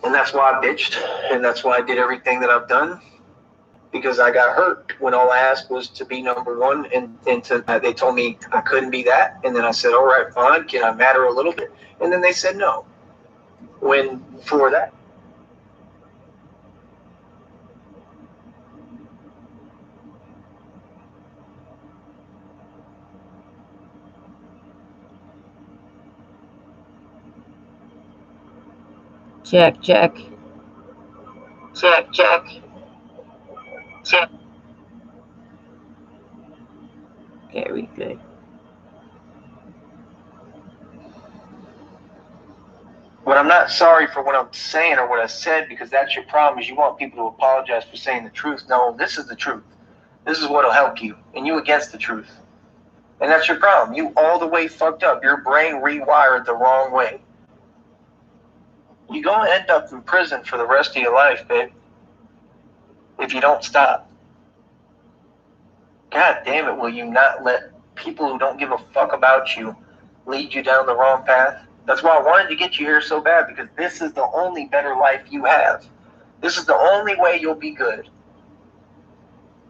And that's why I bitched, and that's why I did everything that I've done, because I got hurt when all I asked was to be number one, and they told me I couldn't be that, and then I said, all right, fine, can I matter a little bit? And then they said no. When for that. Check, check. Check, check. Check. Very good. But I'm not sorry for what I'm saying or what I said, because that's your problem, is you want people to apologize for saying the truth. No, this is the truth. This is what'll help you, and you against the truth. And that's your problem. You all the way fucked up. Your brain rewired the wrong way. You're going to end up in prison for the rest of your life, babe, if you don't stop. God damn it, will you not let people who don't give a fuck about you lead you down the wrong path? That's why I wanted to get you here so bad, because this is the only better life you have. This is the only way you'll be good.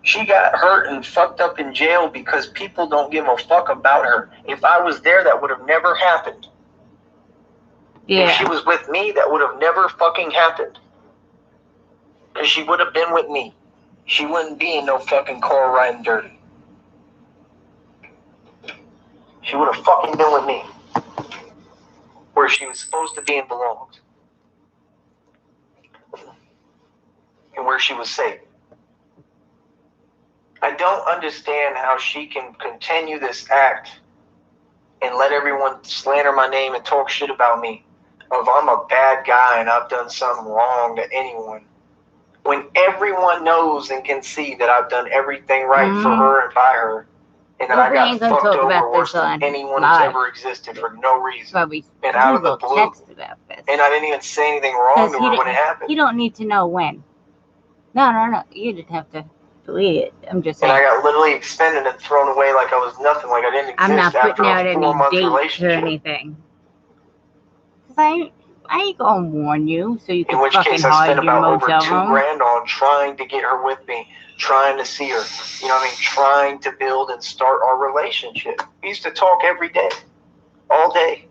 She got hurt and fucked up in jail because people don't give a fuck about her. If I was there, that would have never happened. Yeah. If she was with me, that would have never fucking happened. Because she would have been with me. She wouldn't be in no fucking car riding dirty. She would have fucking been with me. Where she was supposed to be and belonged. And where she was safe. I don't understand how she can continue this act and let everyone slander my name and talk shit about me. If I'm a bad guy and I've done something wrong to anyone. When everyone knows and can see that I've done everything right for her and by her. And that I got fucked over worse than anyone who's ever existed for no reason. And out of the blue. And I didn't even say anything wrong to her when it happened. You don't need to know when. No. You didn't have to delete it. I'm just saying. And I got literally extended and thrown away like I was nothing, like I didn't exist. I'm not putting out any 4-month dates relationship. or anything. Because I ain't gonna warn you so you can fucking hide your motel room. In which case I spent about over $2,000 on trying to get her with me, trying to see her, you know what I mean, trying to build and start our relationship. We used to talk every day, all day.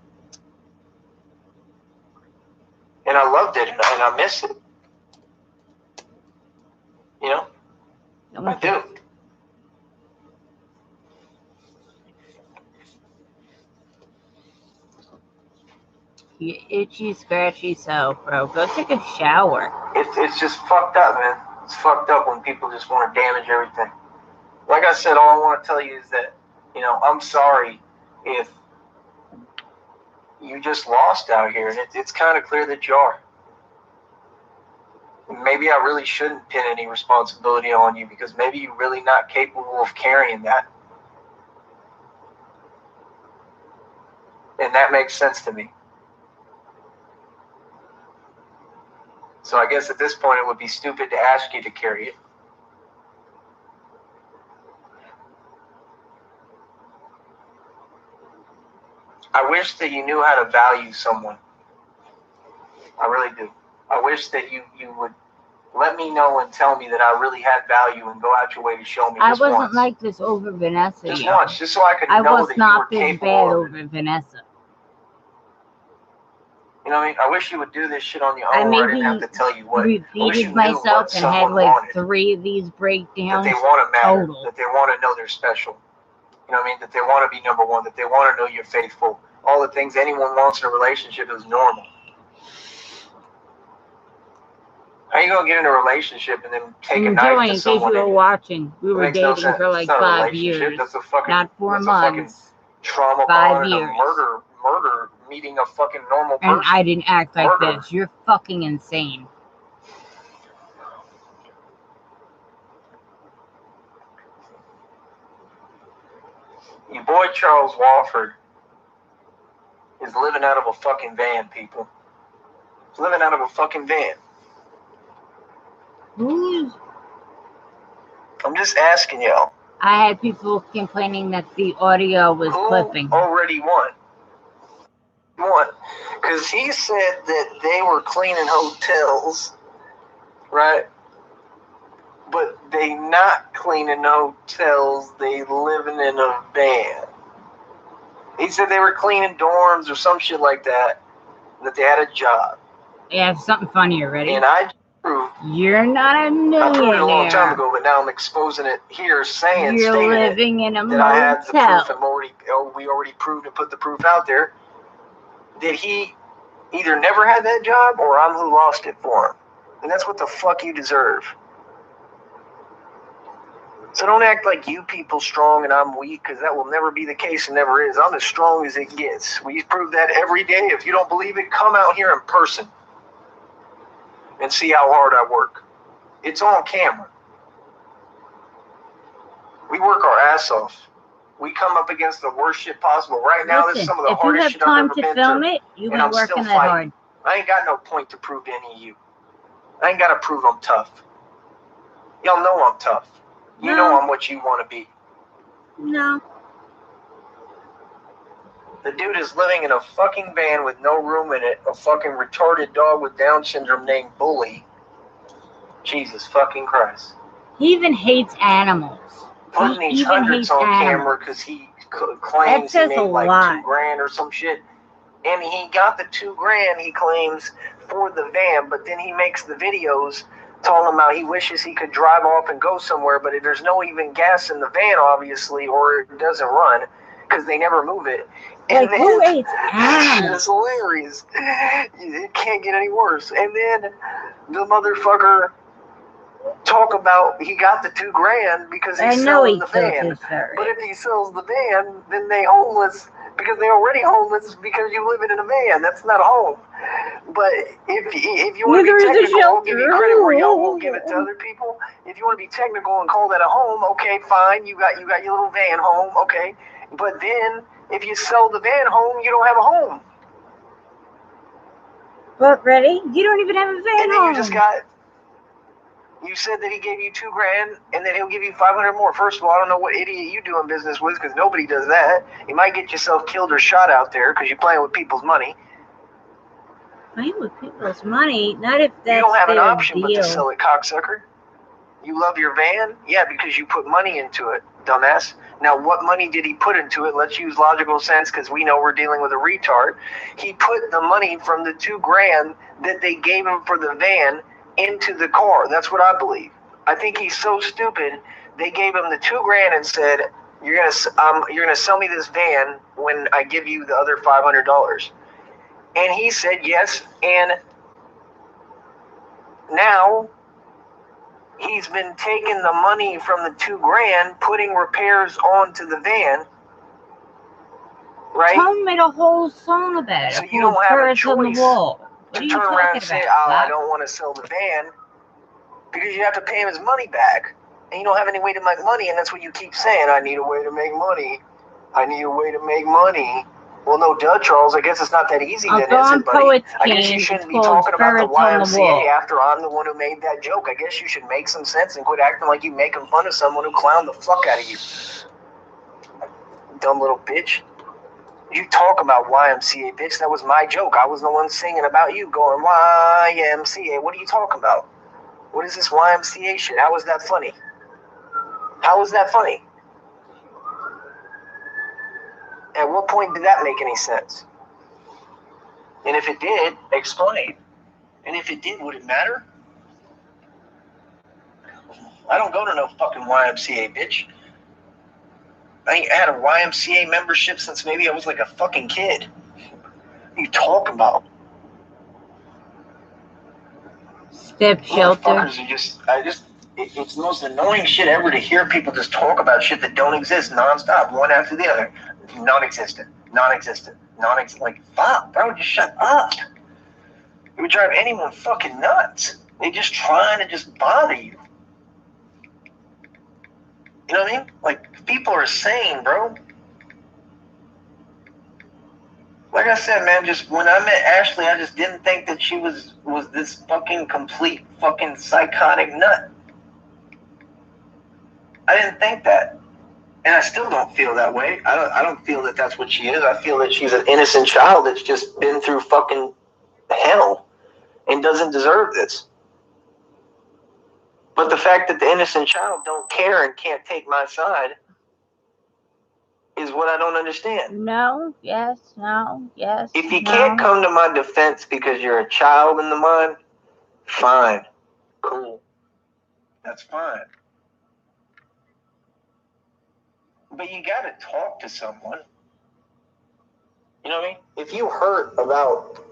And I loved it, and I miss it. You know? I do. You itchy, scratchy self, bro. Go take a shower. It's just fucked up, man. It's fucked up when people just want to damage everything. Like I said, all I want to tell you is that, you know, I'm sorry if you just lost out here. And it's kind of clear that you are. Maybe I really shouldn't pin any responsibility on you, because maybe you're really not capable of carrying that. And that makes sense to me. So I guess at this point it would be stupid to ask you to carry it. I wish that you knew how to value someone. I really do. I wish that you would let me know and tell me that I really had value and go out your way to show me. I wasn't like this over Vanessa. Just once, just so I could know that you were capable. I was not this bad over Vanessa. You know what I mean? I wish you would do this shit on your own, where I didn't have to tell you what. Repeated myself and had like 3 of these breakdowns. That they want to matter. Total. That they want to know they're special. You know what I mean? That they want to be number one. That they want to know you're faithful. All the things anyone wants in a relationship is normal. How are you going to get in a relationship and then take a knife to someone? In case you were watching, we were dating for like 5 years. That's a fucking, not 4 months. Trauma 5 years. Murder meeting a fucking normal person. And I didn't act like this. You're fucking insane. Your boy Charles Wofford is living out of a fucking van, people. He's living out of a fucking van. I'm just asking y'all. I had people complaining that the audio was clipping. Already won? What? Because he said that they were cleaning hotels, right? But they not cleaning hotels. They living in a van. He said they were cleaning dorms or some shit like that. That they had a job. Yeah, something funnier. Ready? And I proved. You're not a millionaire. I proved it a long time ago, but now I'm exposing it here, stating living in a that I had the motel. proof and we already proved and put the proof out there. That he either never had that job or I'm who lost it for him. And that's what the fuck you deserve. So don't act like you people strong and I'm weak, because that will never be the case and never is. I'm as strong as it gets. We prove that every day. If you don't believe it, come out here in person and see how hard I work. It's on camera. We work our ass off. We come up against the worst shit possible. Right now, this is some of the hardest shit I've ever been through. If you have time to film it, you be working that hard. I ain't got no point to prove to any of you. I ain't got to prove I'm tough. Y'all know I'm tough. You know I'm what you want to be. No. The dude is living in a fucking van with no room in it. A fucking retarded dog with Down syndrome named Bully. Jesus fucking Christ. He even hates animals. Putting these hundreds on camera because he claims he made like $2,000 or some shit. And he got the $2,000, he claims, for the van, but then he makes the videos telling about he wishes he could drive off and go somewhere, but there's no even gas in the van, obviously, or it doesn't run because they never move it. And like, who hates animals? It's hilarious. It can't get any worse. And then the motherfucker talk about he got the $2,000 because he's selling the van. But if he sells the van, then they homeless because they're already homeless because you live in a van. That's not a home. But if you want to be technical, I'll give you credit where y'all won't give it to other people. If you want to be technical and call that a home, okay, fine. You got your little van home, okay. But then if you sell the van home, you don't have a home. But ready? You don't even have a van home. You said that he gave you $2,000 and then he'll give you 500 more. First of all, I don't know what idiot you doing business with because nobody does that. You might get yourself killed or shot out there because you're playing with people's money. Playing with people's money? Not if that's you don't have an option deal. But to sell it, cocksucker. You love your van? Yeah, because you put money into it, dumbass. Now, what money did he put into it? Let's use logical sense because we know we're dealing with a retard. He put the money from the $2,000 that they gave him for the van into the car. That's what I believe. I think he's so stupid. They gave him the $2,000 and said, "You're gonna sell me this van when I give you the other $500." And he said yes. And now he's been taking the money from the $2,000, putting repairs onto the van. Right? Tom made a whole song about it. So you don't have a choice to turn around and say, "Oh, I don't want to sell the van," because you have to pay him his money back, and you don't have any way to make money, and that's what you keep saying. I need a way to make money. I need a way to make money. Well, no, duh, Charles. I guess it's not that easy then, is it, buddy? I guess you shouldn't be talking about the YMCA after I'm the one who made that joke. I guess you should make some sense and quit acting like you making fun of someone who clowned the fuck out of you. Dumb little bitch. You talk about YMCA, bitch. That was my joke. I was the one singing about you going, YMCA. What are you talking about? What is this YMCA shit? How is that funny? How is that funny? At what point did that make any sense? And if it did, explain. And if it did, would it matter? I don't go to no fucking YMCA, bitch. I ain't had a YMCA membership since maybe I was like a fucking kid. What are you talking about? Step shelter. Motherfuckers are it's the most annoying shit ever to hear people just talk about shit that don't exist nonstop, one after the other. Non-existent. Like, fuck, bro, just shut up. It would drive anyone fucking nuts. They're just trying to just bother you. You know what I mean? Like, people are sane, bro. Like I said, man, just when I met Ashley, I just didn't think that she was this fucking complete fucking psychotic nut. I didn't think that. And I still don't feel that way. I don't feel that that's what she is. I feel that she's an innocent child that's just been through fucking hell and doesn't deserve this. But the fact that the innocent child don't care and can't take my side is what I don't understand. No, yes, no, yes. If you can't come to my defense because you're a child in the mind, fine. Cool. That's fine. But you gotta talk to someone. You know what I mean? If you hurt about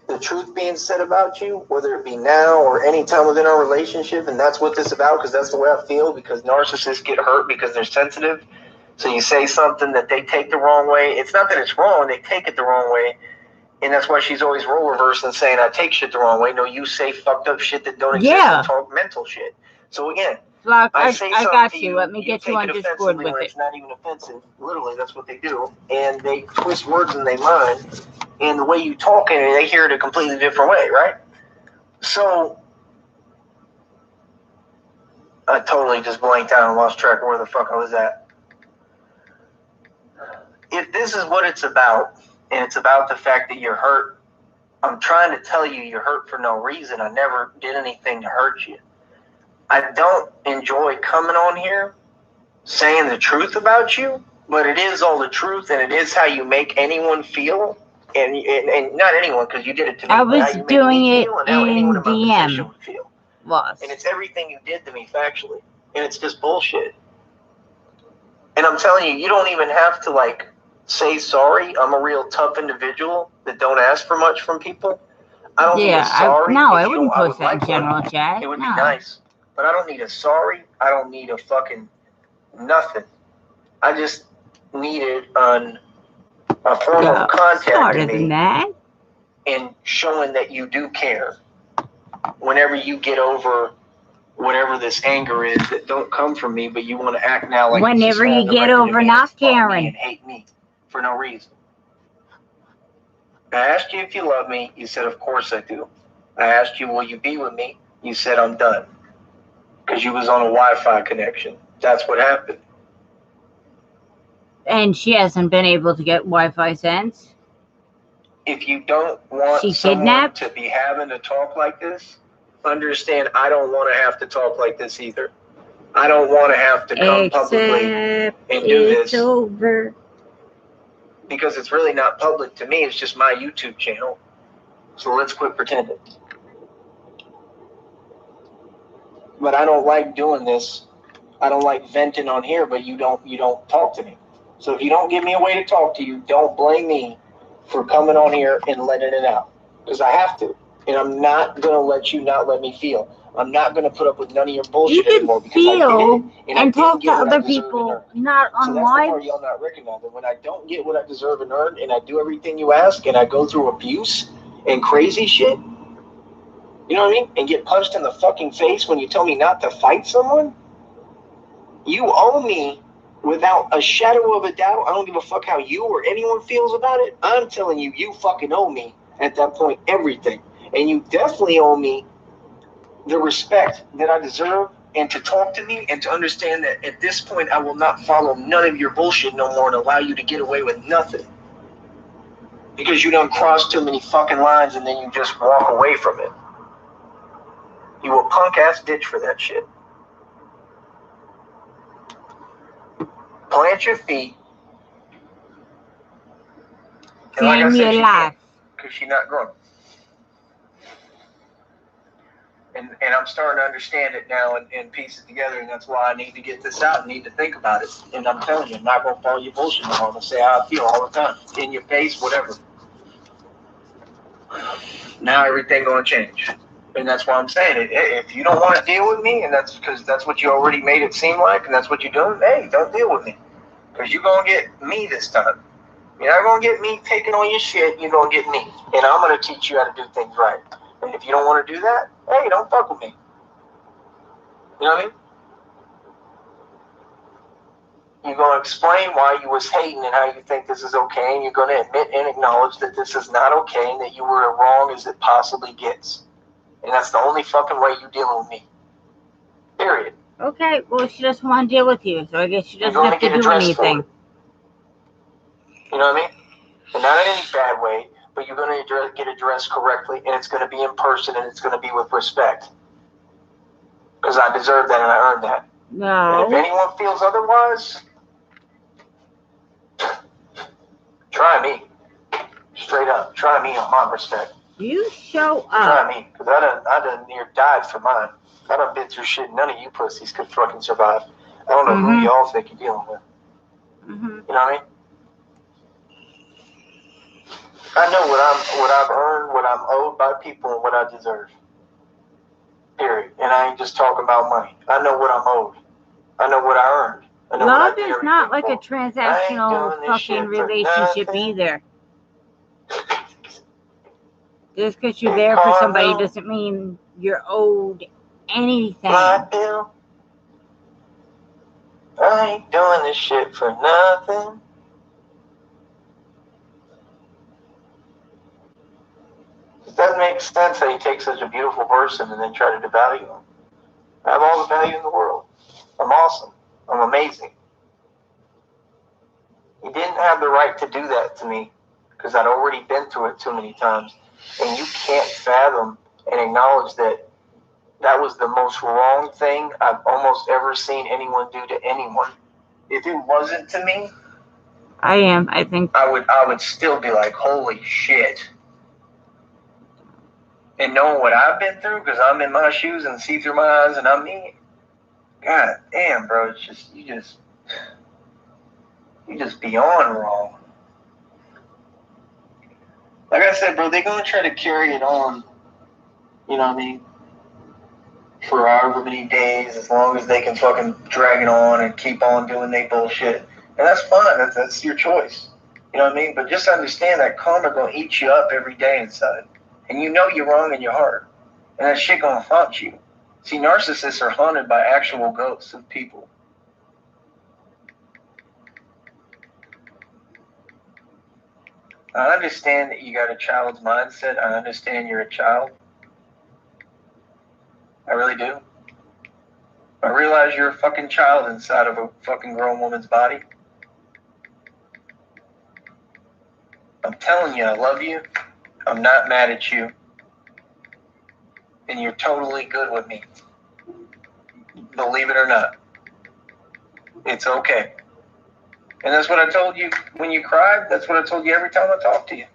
the truth being said about you, whether it be now or any time within our relationship, and that's what this is about, because that's the way I feel, because narcissists get hurt because they're sensitive. So you say something that they take the wrong way. It's not that it's wrong, they take it the wrong way. And that's why she's always role reversed and saying, I take shit the wrong way. No, you say fucked up shit that don't exist and talk mental shit. So again, Flock, I got you. Let me get you on Discord with it. It's not even offensive. Literally, that's what they do. And they twist words in their mind. And the way you talk, and they hear it a completely different way, right? So, I totally just blanked out and lost track of where the fuck I was at. If this is what it's about, and it's about the fact that you're hurt, I'm trying to tell you you're hurt for no reason. I never did anything to hurt you. I don't enjoy coming on here saying the truth about you, but it is all the truth, and it is how you make anyone feel, and not anyone, because you did it to me. I was doing it in DM. And it's everything you did to me factually, and it's just bullshit. And I'm telling you, you don't even have to like say sorry. I'm a real tough individual that don't ask for much from people. I don't need a sorry. I wouldn't post that in general chat. It would be nice, but I don't need a sorry. I don't need a fucking nothing. I just needed a form of contact with me and showing that you do care. Whenever you get over whatever this anger is that don't come from me, but you want to act now like whenever you get over not caring and hate me for no reason. I asked you if you love me. You said, of course I do. I asked you, will you be with me? You said, I'm done. Because you was on a Wi-Fi connection. That's what happened. And she hasn't been able to get Wi-Fi since. If you don't want someone to be having to talk like this, understand I don't want to have to talk like this either. I don't want to have to come publicly and do this. It's over. Because it's really not public to me. It's just my YouTube channel. So let's quit pretending. But I don't like doing this. I don't like venting on here, but you don't talk to me. So if you don't give me a way to talk to you, don't blame me for coming on here and letting it out. Because I have to. And I'm not going to let you not let me feel. I'm not going to put up with none of your bullshit anymore. You can feel and talk to other people, not on live. So that's the part y'all not recognizing. When I don't get what I deserve and earn, and I do everything you ask, and I go through abuse and crazy shit, you know what I mean? And get punched in the fucking face when you tell me not to fight someone, you owe me without a shadow of a doubt. I don't give a fuck how you or anyone feels about it. I'm telling you, you fucking owe me at that point everything. And you definitely owe me the respect that I deserve, and to talk to me and to understand that at this point I will not follow none of your bullshit no more and allow you to get away with nothing. Because you don't cross too many fucking lines and then you just walk away from it. You a punk ass bitch for that shit. Plant your feet. And like I said, she can't, because she's not growing. And I'm starting to understand it now and piece it together, and that's why I need to get this out and need to think about it. And I'm telling you, I'm not going to follow your bullshit anymore. I'm going to say how I feel all the time. In your face, whatever. Now everything going to change. And that's why I'm saying it. If you don't want to deal with me, and that's because that's what you already made it seem like, and that's what you're doing, hey, don't deal with me. Because you're going to get me this time. You're not going to get me taking on your shit. You're going to get me. And I'm going to teach you how to do things right. And if you don't want to do that, hey, don't fuck with me. You know what I mean? You're going to explain why you was hating and how you think this is okay, and you're going to admit and acknowledge that this is not okay and that you were as wrong as it possibly gets. And that's the only fucking way you dealing with me. Period. Okay, well, she doesn't want to deal with you, so I guess she You're doesn't going have to to get do addressed for anything. it. You know what I mean? And not in any bad way, but you're going to get addressed correctly, and it's going to be in person, and it's going to be with respect. Because I deserve that, and I earned that. No. And if anyone feels otherwise, try me. Straight up. Try me on my respect. You show Try up. me. Because I done near died for mine. I done been through shit none of you pussies could fucking survive. I don't know who y'all think you're dealing with. You know what I mean? I know what I've earned, what I'm owed by people, and what I deserve. Period. And I ain't just talking about money. I know what I'm owed. I know what I earned. I know Love what I did is not like for. a transactional fucking relationship either. Just because you're there for somebody doesn't mean you're owed anything. My bill. I ain't doing this shit for nothing. It doesn't make sense how you take such a beautiful person and then try to devalue them. I have all the value in the world. I'm awesome. I'm amazing. You didn't have the right to do that to me because I'd already been through it too many times. And you can't fathom and acknowledge that that was the most wrong thing I've almost ever seen anyone do to anyone. If it wasn't to me, I think I would still be like, holy shit. And knowing what I've been through, because I'm in my shoes and see through my eyes and I'm me, god damn, bro, it's just you just beyond wrong. Like I said, bro, they're gonna try to carry it on, you know what I mean, for however many days, as long as they can fucking drag it on and keep on doing their bullshit. And that's fine, that's your choice. You know what I mean? But just understand that karma gonna eat you up every day inside. And you know you're wrong in your heart. And that shit gonna haunt you. See, narcissists are haunted by actual ghosts of people. I understand that you got a child's mindset. I understand you're a child. I really do. I realize you're a fucking child inside of a fucking grown woman's body. I'm telling you, I love you. I'm not mad at you. And you're totally good with me. Believe it or not. It's okay. And that's what I told you when you cried. That's what I told you every time I talked to you.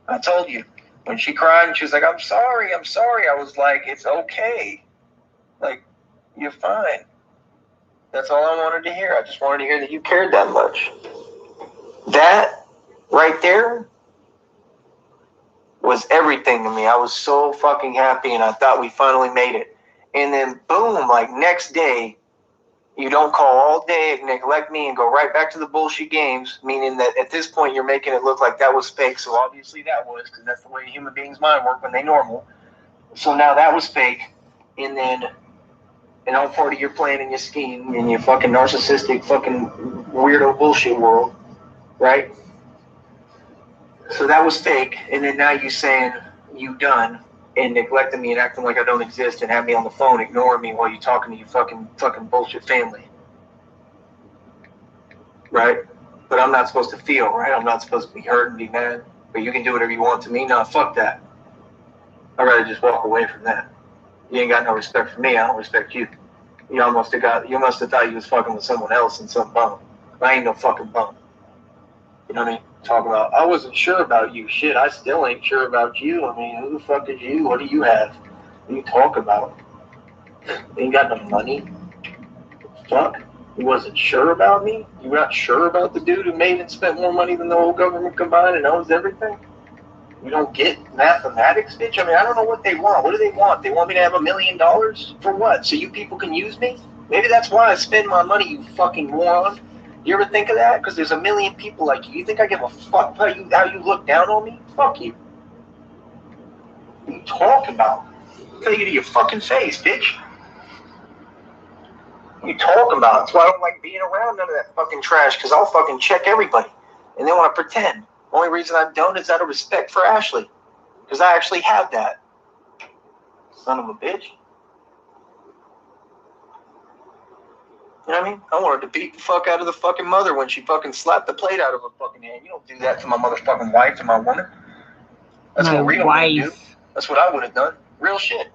I told you. When she cried and she was like, I'm sorry. I was like, it's okay. Like, you're fine. That's all I wanted to hear. I just wanted to hear that you cared that much. That right there was everything to me. I was so fucking happy and I thought we finally made it. And then boom, like next day, you don't call all day, neglect me, and go right back to the bullshit games, meaning that at this point you're making it look like that was fake. So obviously that was, because that's the way a human being's mind work when they normal. So now that was fake. And then and all part of your plan and your scheme in your fucking narcissistic fucking weirdo bullshit world, right? So that was fake, and then now you saying you done and neglecting me and acting like I don't exist and have me on the phone ignoring me while you talking to your fucking bullshit family, right? But I'm not supposed to feel, right? I'm not supposed to be hurt and be mad, but you can do whatever you want to me. No, fuck that. I'd rather just walk away from that. You ain't got no respect for me. I don't respect you. You must have thought you was fucking with someone else and some bum. I ain't no fucking bum. You know what I mean? Talk about, I wasn't sure about you. Shit, I still ain't sure about you. I mean, who the fuck is you? What do you have? What do you talk about? You ain't got no money. Fuck. You wasn't sure about me? You not sure about the dude who made and spent more money than the whole government combined and owns everything? You don't get mathematics, bitch? I mean, I don't know what they want. What do they want? They want me to have $1 million? For what? So you people can use me? Maybe that's why I spend my money, you fucking moron. You ever think of that? Because there's 1 million people like you. You think I give a fuck how you look down on me? Fuck you. What are you talking about? I'll tell you to your fucking face, bitch. What are you talking about? That's why I don't like being around none of that fucking trash, because I'll fucking check everybody. And they want to pretend. Only reason I don't is out of respect for Ashley. Because I actually have that. Son of a bitch. You know what I mean? I wanted to beat the fuck out of the fucking mother when she fucking slapped the plate out of her fucking hand. You don't do that to my motherfucking wife and my woman. That's My what real men do. wife. That's what I would have done. Real shit.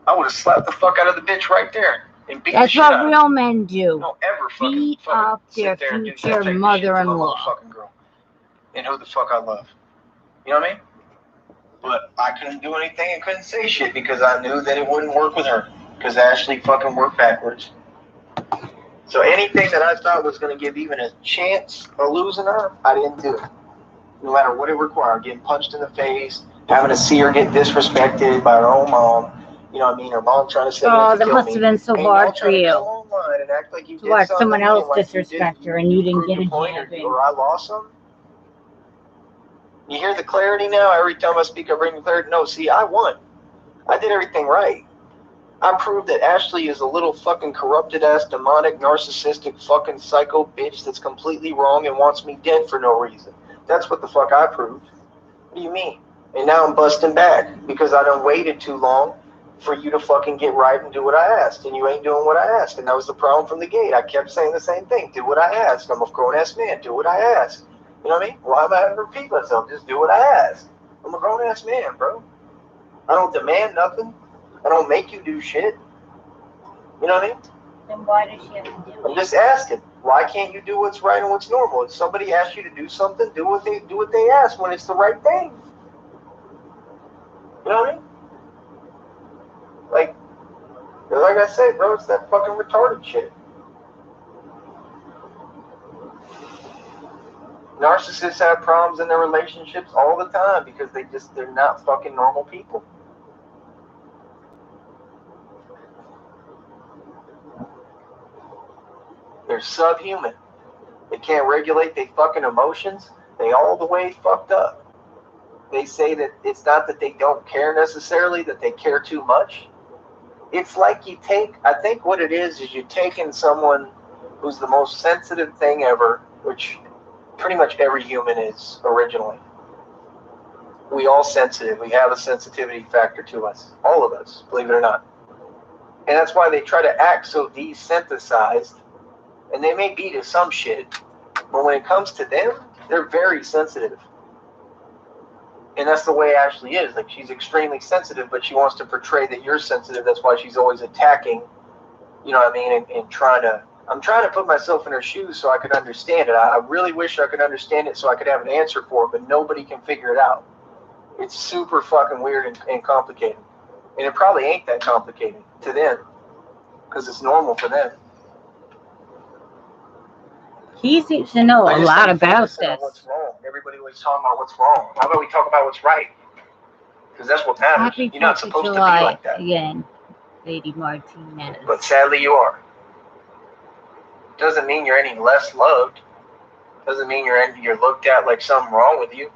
I would have slapped the fuck out of the bitch right there and beat the That's shit out what of her. real men do. Don't ever Beat up their sit there and do future that type of shit to my mother-in-law. motherfucking girl. And who the fuck I love. You know what I mean? But I couldn't do anything and couldn't say shit because I knew that it wouldn't work with her. Because Ashley fucking worked backwards. So anything that I thought was going to give even a chance of losing her, I didn't do it. No matter what it required, getting punched in the face, having to see her get disrespected by her own mom. You know what I mean? Her mom trying to say Oh, to that kill must me. have been so And hard y'all for trying to you. come online and act like you To did watch something someone else and like disrespect her and you didn't get a point jab in. or I lost something. You hear the clarity now? Every time I speak, I bring the clarity. No, see, I won. I did everything right. I proved that Ashley is a little fucking corrupted ass, demonic, narcissistic, fucking psycho bitch that's completely wrong and wants me dead for no reason. That's what the fuck I proved. What do you mean? And now I'm busting back because I done waited too long for you to fucking get right and do what I asked, and you ain't doing what I asked, and that was the problem from the gate. I kept saying the same thing: do what I asked. I'm a grown ass man. Do what I asked. You know what I mean? Why am I having to repeat myself? Just do what I asked. I'm a grown ass man, bro. I don't demand nothing. I don't make you do shit. You know what I mean? Then why does she have to do it? I'm just asking. Why can't you do what's right and what's normal? If somebody asks you to do something, do what they ask when it's the right thing. You know what I mean? Like I said, bro, it's that fucking retarded shit. Narcissists have problems in their relationships all the time because they're not fucking normal people. They're subhuman. They can't regulate their fucking emotions. They all the way fucked up. They say that it's not that they don't care necessarily, that they care too much. It's like I think what it is you're taking someone who's the most sensitive thing ever, which pretty much every human is originally. We all sensitive. We have a sensitivity factor to us. All of us, believe it or not. And that's why they try to act so desensitized, and they may be to some shit, but when it comes to them, they're very sensitive. And that's the way Ashley is. Like, she's extremely sensitive, but she wants to portray that you're sensitive. That's why she's always attacking, you know what I mean, and I'm trying to put myself in her shoes so I could understand it. I really wish I could understand it so I could have an answer for it, but nobody can figure it out. It's super fucking weird and complicated. And it probably ain't that complicated to them because it's normal for them. He seems to know a lot about this. What's wrong? Everybody always talking about what's wrong. How about we talk about what's right? Because that's what matters. Happy You're not 4th of supposed to be July like that. again, Lady Martinez. But sadly, you are. Doesn't mean you're any less loved. Doesn't mean you're looked at like something wrong with you.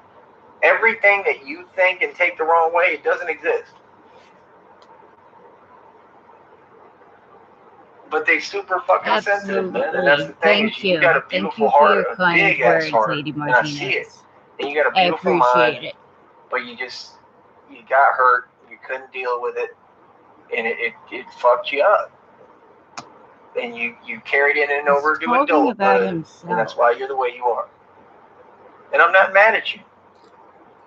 Everything that you think and take the wrong way, it doesn't exist. But they super fucking Absolutely. sensitive, man. And that's the thing. Thank you. Got a beautiful heart, a big ass heart, Lady and Martinez. I see it. And you got a beautiful I appreciate mind, it. but you got hurt. You couldn't deal with it, and it fucked you up. And you carried it in over to adulthood, and that's why you're the way you are. And I'm not mad at you.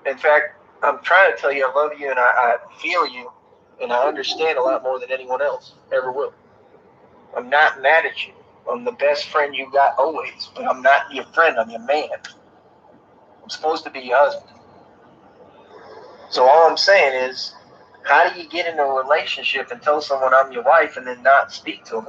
In fact, I'm trying to tell you I love you, and I feel you, and I understand a lot more than anyone else ever will. I'm not mad at you. I'm the best friend you got always, but I'm not your friend. I'm your man. I'm supposed to be your husband. So all I'm saying is, how do you get into a relationship and tell someone I'm your wife and then not speak to them?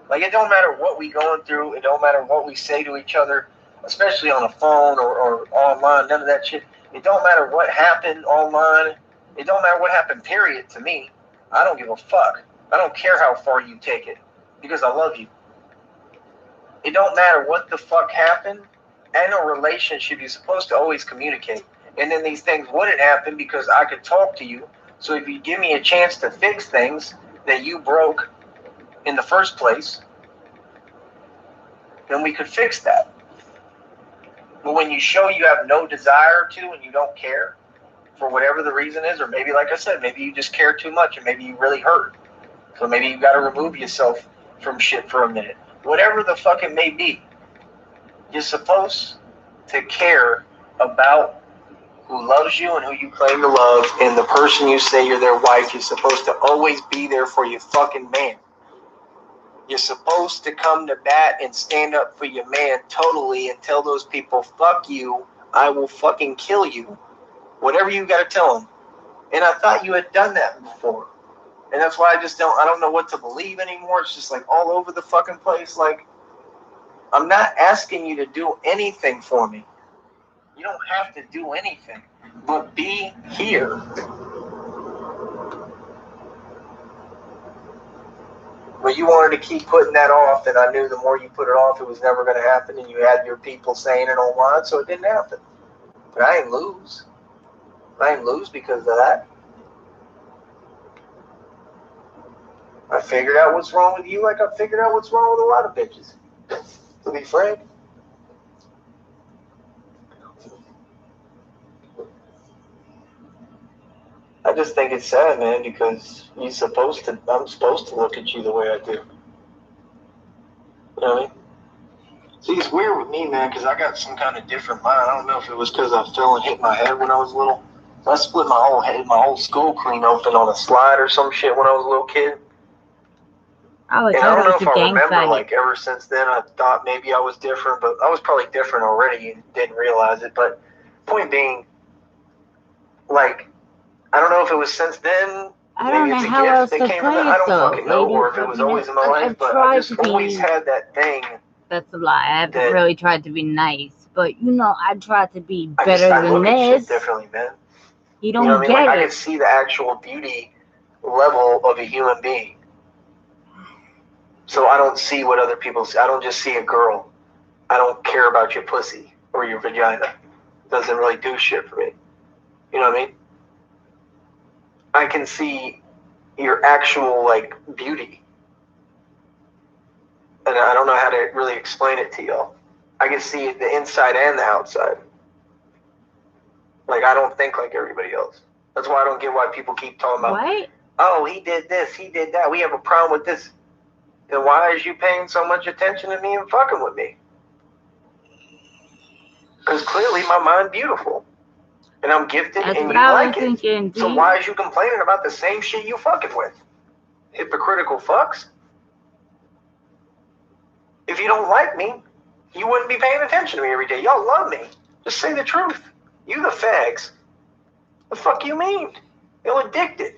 Like, it don't matter what we going through. It don't matter what we say to each other, especially on a phone or online. None of that shit. It don't matter what happened online. It don't matter what happened, period, to me. I don't give a fuck. I don't care how far you take it because I love you. It don't matter what the fuck happened. In a relationship, you're supposed to always communicate. And then these things wouldn't happen because I could talk to you. So if you give me a chance to fix things that you broke in the first place, then we could fix that. But when you show you have no desire to and you don't care for whatever the reason is, or maybe, like I said, maybe you just care too much and maybe you really hurt. So maybe you got to remove yourself from shit for a minute. Whatever the fuck it may be. You're supposed to care about who loves you and who you claim to love, and the person you say you're their wife. You're supposed to always be there for your fucking man. You're supposed to come to bat and stand up for your man totally and tell those people, fuck you, I will fucking kill you. Whatever you gotta tell them. And I thought you had done that before. And that's why I don't know what to believe anymore. It's just like all over the fucking place. Like, I'm not asking you to do anything for me. You don't have to do anything, but be here. But you wanted to keep putting that off, and I knew the more you put it off, it was never going to happen, and you had your people saying it online, so it didn't happen. But I ain't lose. I ain't lose because of that. I figured out what's wrong with you like I figured out what's wrong with a lot of bitches. To be frank. I just think it's sad, man, because I'm supposed to look at you the way I do. You know what I mean? See, it's weird with me, man, because I got some kind of different mind. I don't know if it was because I fell and hit my head when I was little. I split my whole head, my whole skull clean open on a slide or some shit when I was a little kid. I don't know if I remember, like, ever since then, I thought maybe I was different, but I was probably different already and didn't realize it. But point being, like, I don't know if it was since then. I don't know how else to play it, I don't though, fucking know, or if it was always in my life, but I just always had that thing. That's a lie. I haven't really tried to be nice, but you know, I tried to be better than this. At shit differently, man. You don't get it. I can see the actual beauty level of a human being. So I don't see what other people see. I don't just see a girl. I don't care about your pussy or your vagina. It doesn't really do shit for me. You know what I mean? I can see your actual, like, beauty. And I don't know how to really explain it to y'all. I can see the inside and the outside. Like, I don't think like everybody else. That's why I don't get why people keep talking about, what? Oh, he did this, he did that. We have a problem with this. Then why is you paying so much attention to me and fucking with me? Because clearly my mind beautiful. And I'm gifted and you like it. So why is you complaining about the same shit you fucking with? Hypocritical fucks. If you don't like me, you wouldn't be paying attention to me every day. Y'all love me. Just say the truth. You the fags. The fuck you mean? You're addicted.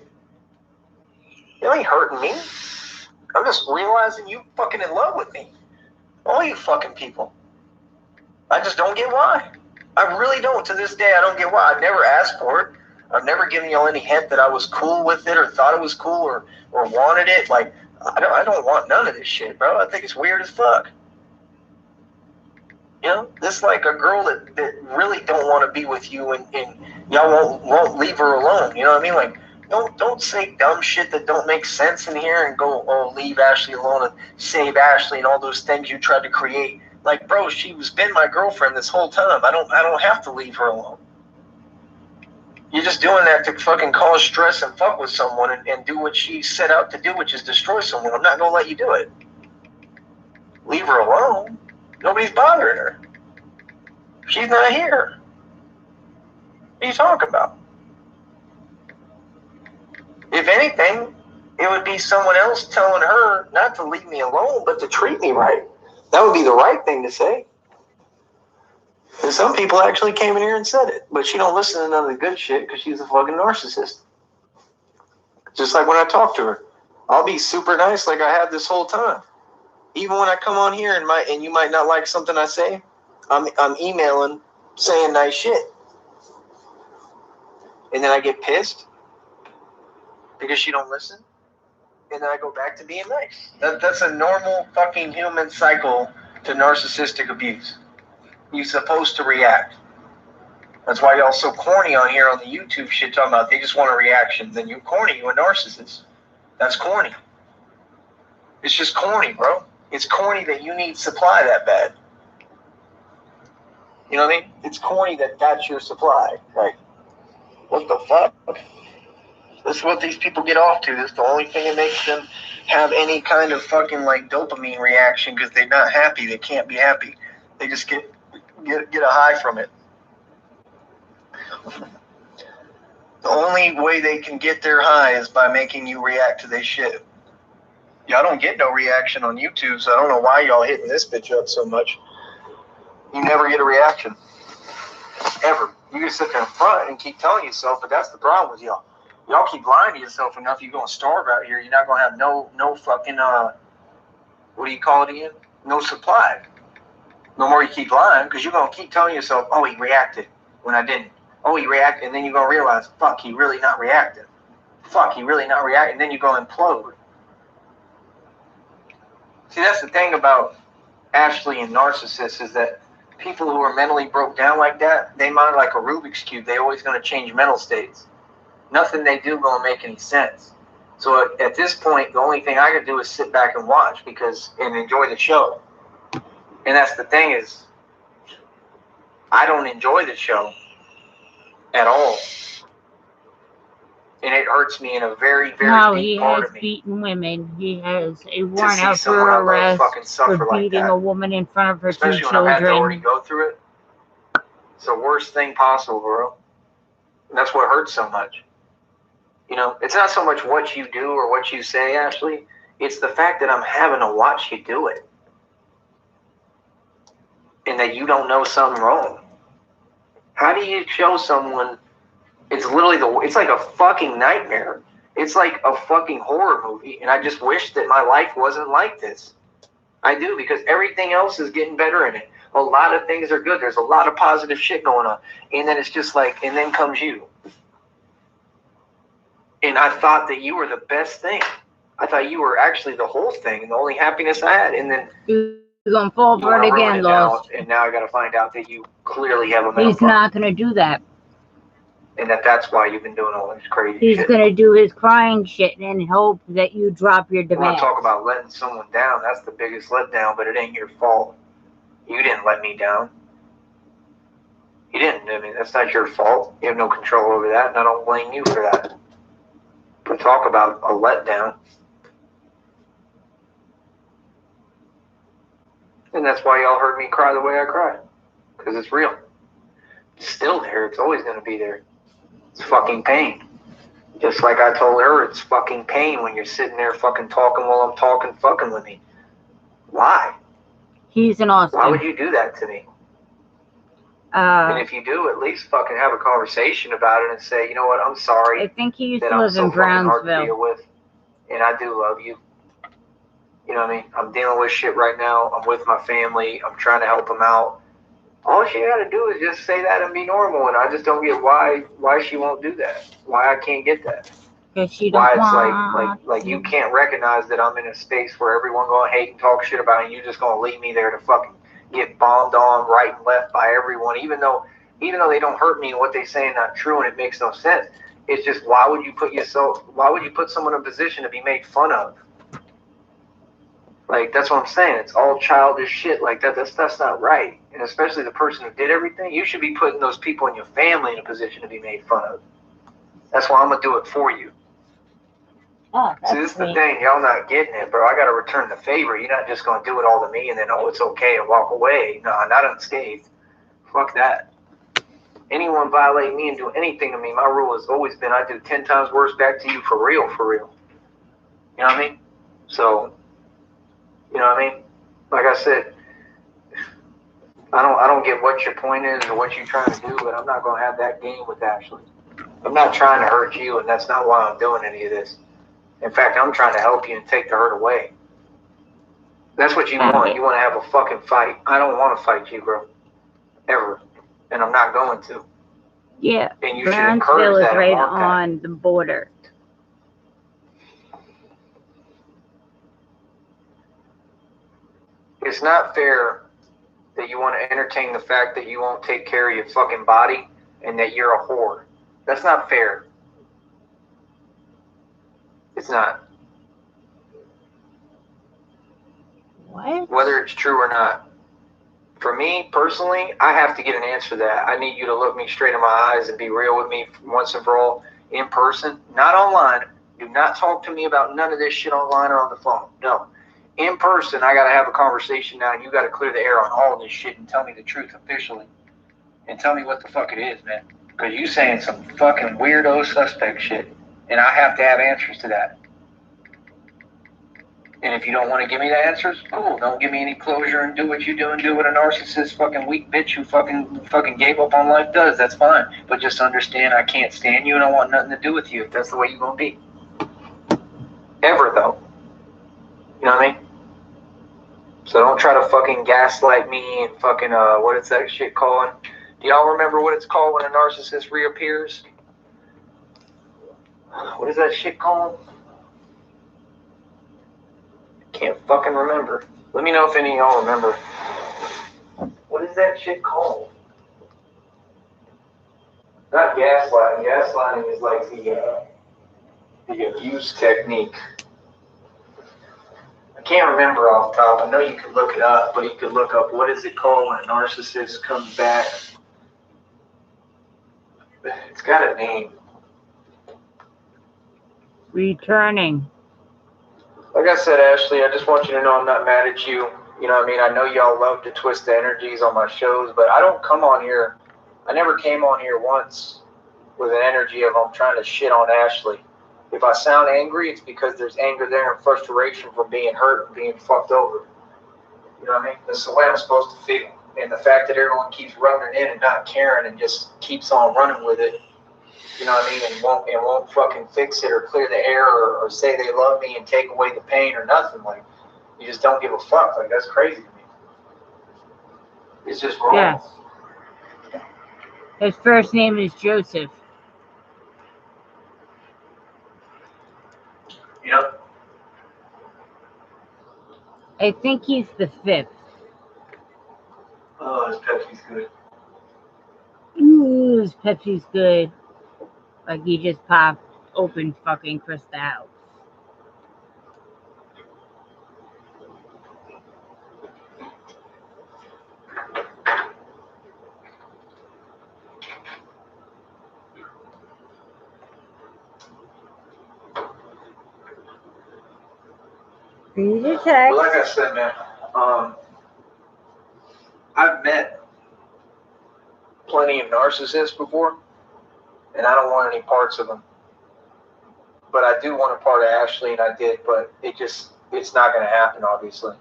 You ain't hurting me. I'm just realizing you fucking in love with me. All you fucking people. I just don't get why. I really don't. To this day, I don't get why. I never asked for it. I've never given y'all any hint that I was cool with it or thought it was cool or wanted it. Like, I don't want none of this shit, bro. I think it's weird as fuck. You know, this like a girl that really don't want to be with you and y'all won't leave her alone. You know what I mean? Like, don't say dumb shit that don't make sense in here and go, oh, leave Ashley alone and save Ashley and all those things you tried to create. Like, bro, she's been my girlfriend this whole time. I don't have to leave her alone. You're just doing that to fucking cause stress and fuck with someone and do what she set out to do, which is destroy someone. I'm not gonna let you do it. Leave her alone. Nobody's bothering her. She's not here. What are you talking about? If anything, it would be someone else telling her not to leave me alone, but to treat me right. That would be the right thing to say. And some people actually came in here and said it, but she don't listen to none of the good shit because she's a fucking narcissist. Just like when I talk to her, I'll be super nice like I have this whole time. Even when I come on here and you might not like something I say, I'm emailing saying nice shit. And then I get pissed because she don't listen. And then I go back to being nice. That's a normal fucking human cycle to narcissistic abuse. You're supposed to react. That's why y'all so corny on here on the YouTube shit talking about they just want a reaction. Then you're corny, you're a narcissist. That's corny. It's just corny, bro. It's corny that you need supply that bad. You know what I mean? It's corny that that's your supply. Like, what the fuck? That's what these people get off to. That's the only thing that makes them have any kind of fucking like dopamine reaction because they're not happy. They can't be happy. They just get a high from it. The only way they can get their high is by making you react to their shit. Y'all don't get no reaction on YouTube, so I don't know why y'all hitting this bitch up so much. You never get a reaction. Ever. You can sit there in front and keep telling yourself, but that's the problem with y'all. Y'all keep lying to yourself enough, you're going to starve out here. You're not going to have no fucking, what do you call it again? No supply. No more you keep lying, because you're going to keep telling yourself, oh, he reacted when I didn't. Oh, he reacted, and then you're going to realize, fuck, he really not reacting. Fuck, he really not reacting, and then you're going to implode. See, that's the thing about Ashley and narcissists is that people who are mentally broke down like that, they mind like a Rubik's Cube. They're always going to change mental states. Nothing they do going to make any sense. So at this point, the only thing I can do is sit back and watch and enjoy the show. And that's the thing is, I don't enjoy the show at all. And it hurts me in a very, very deep part of me. No, he has beaten women. He has a warrant out for arrest for beating a woman in front of her two children. Especially when I've had to already go through it. It's the worst thing possible, bro. And that's what hurts so much. You know, it's not so much what you do or what you say, Ashley. It's the fact that I'm having to watch you do it. And that you don't know something wrong. How do you show someone... It's literally it's like a fucking nightmare. It's like a fucking horror movie. And I just wish that my life wasn't like this. I do, because everything else is getting better in it. A lot of things are good. There's a lot of positive shit going on. And then it's just like, and then comes you. And I thought that you were the best thing. I thought you were actually the whole thing and the only happiness I had. And then you're going to fall for it again, Lost. And now I got to find out that you clearly have a mental He's not going to do that. And that's why you've been doing all this crazy shit. He's going to do his crying shit and hope that you drop your demand. I want to talk about letting someone down. That's the biggest letdown, but it ain't your fault. You didn't let me down. You didn't. I mean, that's not your fault. You have no control over that, and I don't blame you for that. But talk about a letdown. And that's why y'all heard me cry the way I cried. Because it's real. It's still there. It's always going to be there. It's fucking pain. Just like I told her, it's fucking pain when you're sitting there fucking talking while I'm talking fucking with me. Why? He's an awesome. Why would you do that to me? And if you do, at least fucking have a conversation about it and say, you know what, I'm sorry. I think he used to live in Brownsville. And I do love you. You know what I mean? I'm dealing with shit right now. I'm with my family. I'm trying to help them out. All she got to do is just say that and be normal. And I just don't get why she won't do that. Why I can't get that. Because she don't why it's like you can't recognize that I'm in a space where everyone going to hate and talk shit about it, and you just going to leave me there to fucking get bombed on right and left by everyone, even though they don't hurt me and what they say is not true and it makes no sense. It's just, why would you put someone in a position to be made fun of? Like, that's what I'm saying. It's all childish shit like that. That's not right. And especially the person who did everything, you should be putting those people in your family in a position to be made fun of. That's why I'm going to do it for you. Oh, that's See, this is the thing. Y'all not getting it, bro. I got to return the favor. You're not just going to do it all to me and then, oh, it's okay, and walk away. No, not unscathed. Fuck that. Anyone violate me and do anything to me, my rule has always been I do 10 times worse back to you for real, for real. You know what I mean? So, you know what I mean? Like I said, I don't get what your point is or what you're trying to do, but I'm not going to have that game with Ashley. I'm not trying to hurt you, and that's not why I'm doing any of this. In fact, I'm trying to help you and take the hurt away. That's what you want. You want to have a fucking fight. I don't want to fight you, bro. Ever. And I'm not going to. Yeah. And you should encourage that. Brownsville is right on the border. It's not fair that you want to entertain the fact that you won't take care of your fucking body and that you're a whore. That's not fair. It's not. What? Whether it's true or not. For me, personally, I have to get an answer to that. I need you to look me straight in my eyes and be real with me once and for all. in person, not online. Do not talk to me about none of this shit online or on the phone. No. In person, I got to have a conversation now, and you got to clear the air on all this shit and tell me the truth officially. And tell me what the fuck it is, man. Because you saying some fucking weirdo suspect shit, and I have to have answers to that. And if you don't want to give me the answers, cool. Don't give me any closure and do what you do and do what a narcissist fucking weak bitch who fucking gave up on life does. That's fine. But just understand I can't stand you and I want nothing to do with you if that's the way you're going to be. Ever, though. You know what I mean? So don't try to fucking gaslight me and fucking, what is that shit called? Do y'all remember what it's called when a narcissist reappears? What is that shit called? Can't fucking remember. Let me know if any of y'all remember. What is that shit called? Not gaslighting. Gaslighting is like the abuse technique. I can't remember off the top. I know you could look it up, but you could look up what is it called when a narcissist comes back. It's got a name. Returning. Like I said, Ashley, I just want you to know I'm not mad at you. You know what I mean? I know y'all love to twist the energies on my shows, but I don't come on here. I never came on here once with an energy of I'm trying to shit on Ashley. If I sound angry, it's because there's anger there and frustration from being hurt and being fucked over. You know what I mean? This is the way I'm supposed to feel. And the fact that everyone keeps running in and not caring and just keeps on running with it, you know what I mean, and won't fucking fix it or clear the air or say they love me and take away the pain or nothing. Like, you just don't give a fuck. Like, that's crazy to me. It's just wrong. Yeah. His first name is Joseph. Yep. I think he's the 5th. Oh, this Pepsi's good. Ooh, his Pepsi's good. Like he just popped open fucking Cristal. Read your text. Well, like I said, man, I've met plenty of narcissists before, and I don't want any parts of them. But I do want a part of Ashley, and I did, but it's not going to happen, obviously.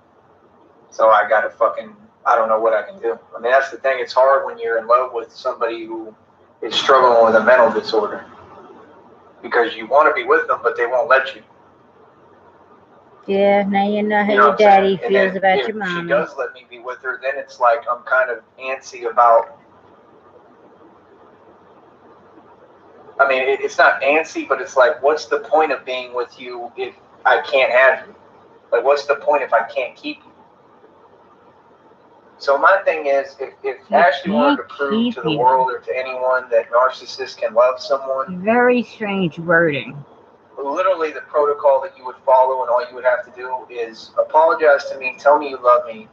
So I got to I don't know what I can do. I mean, that's the thing. It's hard when you're in love with somebody who is struggling with a mental disorder. Because you want to be with them, but they won't let you. Yeah, now you know how your daddy feels about your mom. If she does let me be with her, then it's like I'm kind of antsy about... I mean, it's not antsy, but it's like, what's the point of being with you if I can't have you? Like, what's the point if I can't keep you? So my thing is, if Ashley wanted to prove to the world or to anyone that narcissists can love someone... Very strange wording. Literally the protocol that you would follow, and all you would have to do is apologize to me, tell me you love me.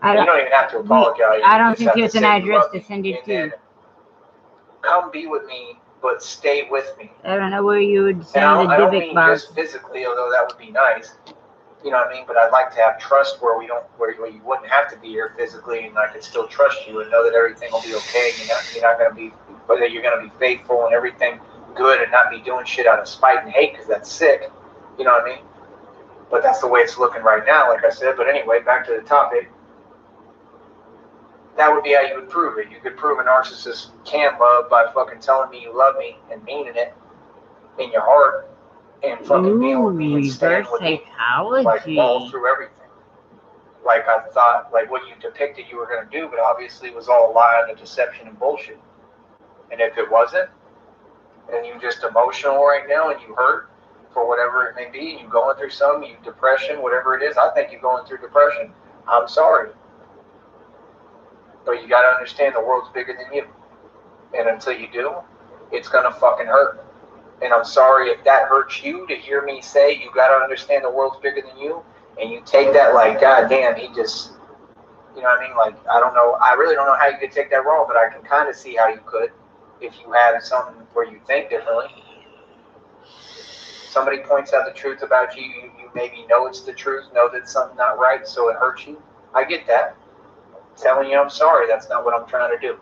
You don't even have to apologize. I don't think there's an address to send it to. Come be with me, but stay with me. I don't know where you would send the I don't Divic mean box. just physically, although that would be nice. You know what I mean? But I'd like to have trust where you wouldn't have to be here physically, and I could still trust you and know that everything will be okay. You're not going to be, whether you're going to be faithful and everything good and not be doing shit out of spite and hate because that's sick. You know what I mean? But that's the way it's looking right now, like I said. But anyway, back to the topic. That would be how you would prove it. You could prove a narcissist can love by fucking telling me you love me and meaning it in your heart and fucking being with me and staying with me, like all through everything. Like I thought, like what you depicted you were going to do, but obviously it was all a lie and a deception and bullshit. And if it wasn't, and you're just emotional right now and you hurt for whatever it may be, and you're going through something, you depression, whatever it is, I think you're going through depression. I'm sorry. But you got to understand the world's bigger than you. And until you do, it's going to fucking hurt. And I'm sorry if that hurts you to hear me say you got to understand the world's bigger than you. And you take that like, God damn, he just, you know what I mean? Like, I don't know. I really don't know how you could take that wrong, but I can kind of see how you could if you had something where you think differently. somebody points out the truth about you, you maybe know it's the truth, know that something's not right, so it hurts you. I get that. Telling you I'm sorry, that's not what I'm trying to do.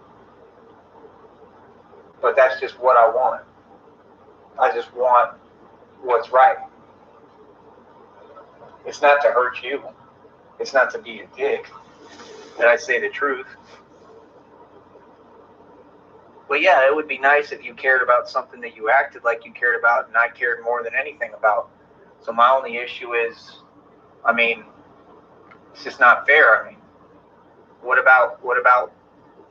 But that's just what I want. I just want what's right. It's not to hurt you. It's not to be a dick. That I say the truth. But yeah, it would be nice if you cared about something that you acted like you cared about and I cared more than anything about. So my only issue is, I mean, it's just not fair. I mean, what about,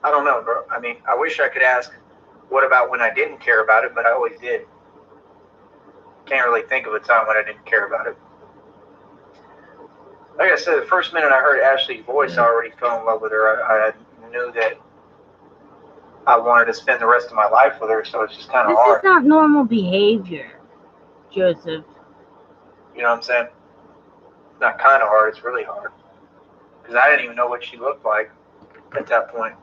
I don't know, bro. I mean, I wish I could ask, what about when I didn't care about it, but I always did. Can't really think of a time when I didn't care about it. Like I said, the first minute I heard Ashley's voice, I already fell in love with her. I knew that I wanted to spend the rest of my life with her, so it's just kind of hard. This is not normal behavior, Joseph. You know what I'm saying? It's not kind of hard, it's really hard. Because I didn't even know what she looked like at that point.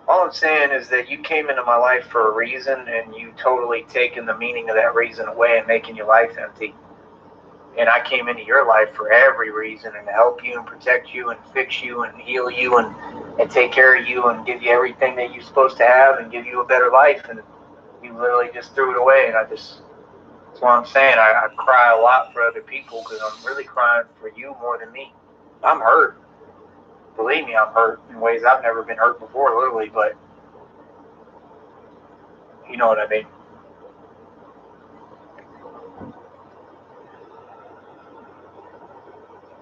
All I'm saying is that you came into my life for a reason, and you totally taken the meaning of that reason away and making your life empty. And I came into your life for every reason, and to help you and protect you and fix you and heal you and take care of you and give you everything that you're supposed to have and give you a better life. And you literally just threw it away. And that's what I'm saying. I cry a lot for other people because I'm really crying for you more than me. I'm hurt. Believe me, I'm hurt in ways I've never been hurt before, literally, but you know what I mean.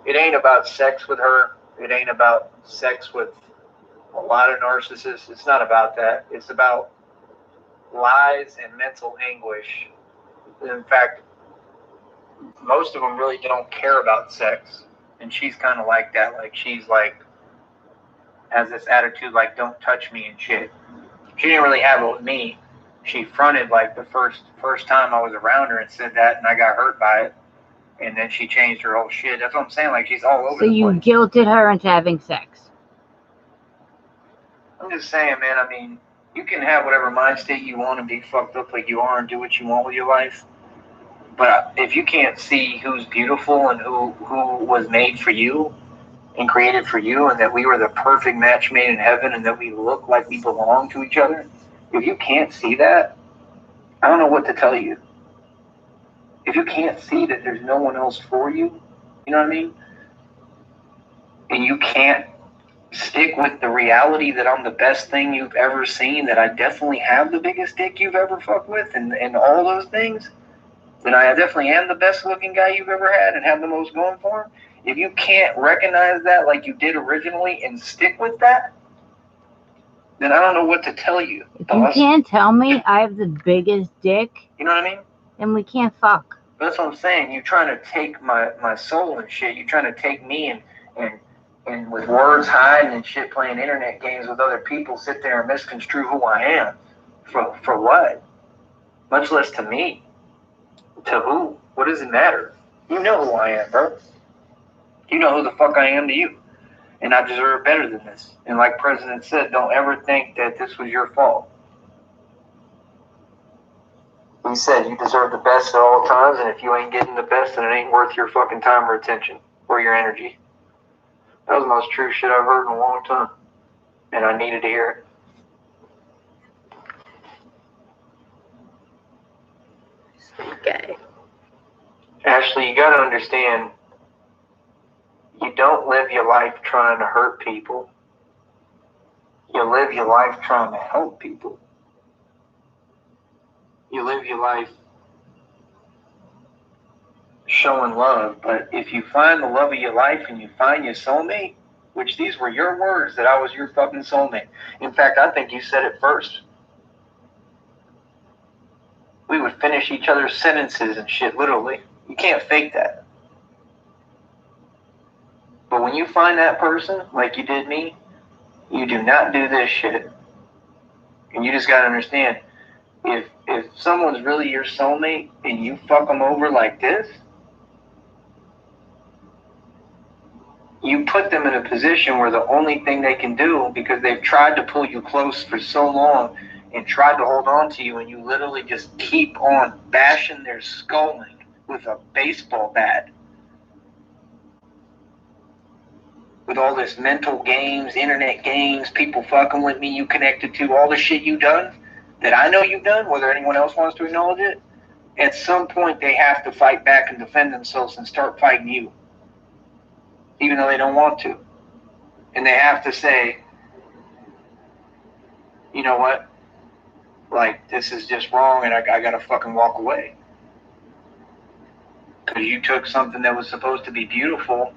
It ain't about sex with her. It ain't about sex with a lot of narcissists. It's not about that. It's about lies and mental anguish. In fact, most of them really don't care about sex. And she's kind of like that. Like, she's like, has this attitude like, don't touch me and shit. She didn't really have it with me. She fronted like the first time I was around her and said that, and I got hurt by it. And then she changed her whole shit. That's what I'm saying. Like, she's all over the place. So you guilted her into having sex. I'm just saying, man, I mean, you can have whatever mind state you want and be fucked up like you are and do what you want with your life. But if you can't see who's beautiful and who was made for you and created for you, and that we were the perfect match made in heaven, and that we look like we belong to each other, if you can't see that, I don't know what to tell you. If you can't see that there's no one else for you, you know what I mean? And you can't stick with the reality that I'm the best thing you've ever seen, that I definitely have the biggest dick you've ever fucked with, and all those things, then I definitely am the best looking guy you've ever had and have the most going for him. If you can't recognize that like you did originally and stick with that, then I don't know what to tell you. If you can't tell me I have the biggest dick, you know what I mean? Then we can't fuck. That's what I'm saying. You're trying to take my soul and shit. You're trying to take me and with words hiding and shit, playing internet games with other people, sit there and misconstrue who I am. For what? Much less to me. To who? What does it matter? You know who I am, bro. You know who the fuck I am to you. And I deserve better than this. And like President said, don't ever think that this was your fault. He said you deserve the best at all times, and if you ain't getting the best, then it ain't worth your fucking time or attention or your energy. That was the most true shit I've heard in a long time. And I needed to hear it. Okay. Ashley, you gotta understand, you don't live your life trying to hurt people. You live your life trying to help people. You live your life showing love, but if you find the love of your life and you find your soulmate, which these were your words, that I was your fucking soulmate. In fact, I think you said it first. We would finish each other's sentences and shit, literally. You can't fake that. But when you find that person, like you did me, you do not do this shit. And you just gotta understand, if someone's really your soulmate and you fuck them over like this, you put them in a position where the only thing they can do, because they've tried to pull you close for so long, and tried to hold on to you, and you literally just keep on bashing their skull in with a baseball bat. With all this mental games, internet games, people fucking with me, you connected to, all the shit you done that I know you've done, whether anyone else wants to acknowledge it, at some point they have to fight back and defend themselves and start fighting you, even though they don't want to. And they have to say, you know what, like, this is just wrong, and I gotta fucking walk away. Because you took something that was supposed to be beautiful,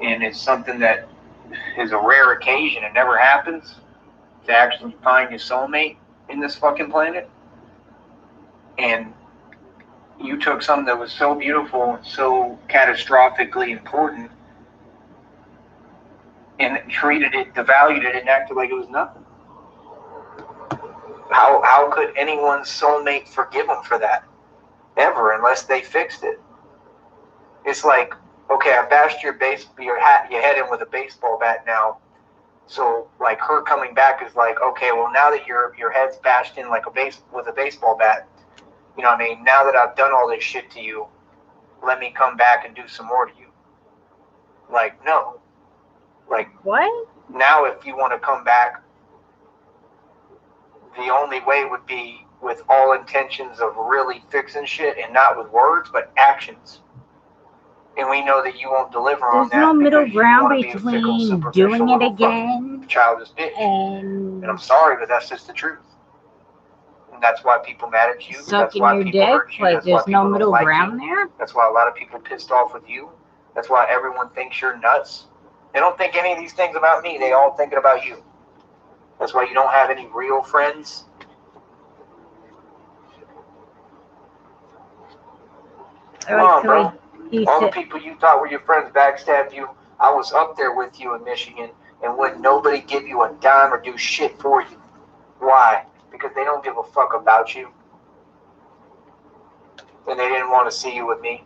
and it's something that is a rare occasion, it never happens, to actually find your soulmate in this fucking planet. And you took something that was so beautiful, so catastrophically important, and treated it, devalued it, and acted like it was nothing. How could anyone's soulmate forgive them for that? Ever, unless they fixed it. It's like, okay, I bashed your head in with a baseball bat now. So, like, her coming back is like, okay, well, now that your head's bashed in like with a baseball bat, you know what I mean? Now that I've done all this shit to you, let me come back and do some more to you. Like, no. Like, what? Now if you want to come back, the only way would be with all intentions of really fixing shit, and not with words, but actions. And we know that you won't deliver on that. There's no middle ground be between doing it again childish bitch. And I'm sorry, but that's just the truth. And that's why people mad at you. Sucking your dick. Like, there's no middle ground there. That's why a lot of people pissed off with you. That's why everyone thinks you're nuts. They don't think any of these things about me. They all thinking about you. That's why you don't have any real friends. Come on, bro. All the people you thought were your friends backstabbed you. I was up there with you in Michigan, and wouldn't nobody give you a dime or do shit for you. Why? Because they don't give a fuck about you. And they didn't want to see you with me.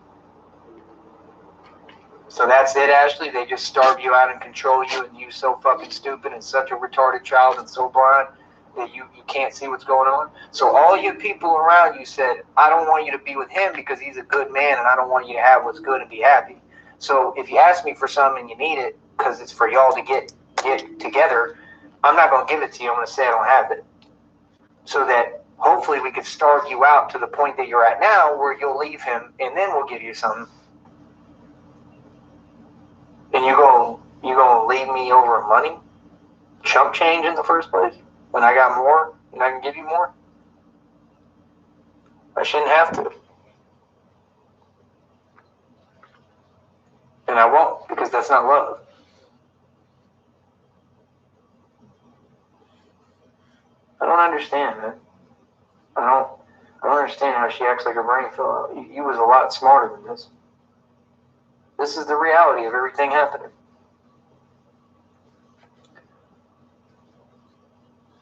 So that's it, Ashley. They just starve you out and control you, and you so fucking stupid and such a retarded child and so blind that you can't see what's going on. So all you people around you said, I don't want you to be with him because he's a good man, and I don't want you to have what's good and be happy. So if you ask me for something and you need it because it's for y'all to get together, I'm not going to give it to you. I'm going to say I don't have it. So that hopefully we could starve you out to the point that you're at now where you'll leave him, and then we'll give you something. And you gonna leave me over money? Chump change in the first place? When I got more and I can give you more? I shouldn't have to. And I won't, because that's not love. I don't understand, man. I don't understand how she acts like her brain fell out. You was a lot smarter than this. This is the reality of everything happening.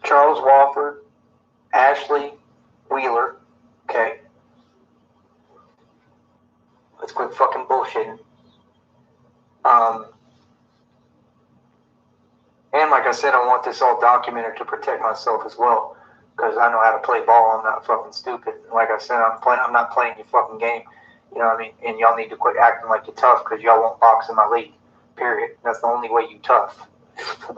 Charles Wofford, Ashley Wheeler, okay. Let's quit fucking bullshitting. And like I said, I want this all documented to protect myself as well, because I know how to play ball. I'm not fucking stupid. Like I said, I'm not playing your fucking game. You know what I mean? And y'all need to quit acting like you're tough, because y'all won't box in my league. Period. That's the only way you tough.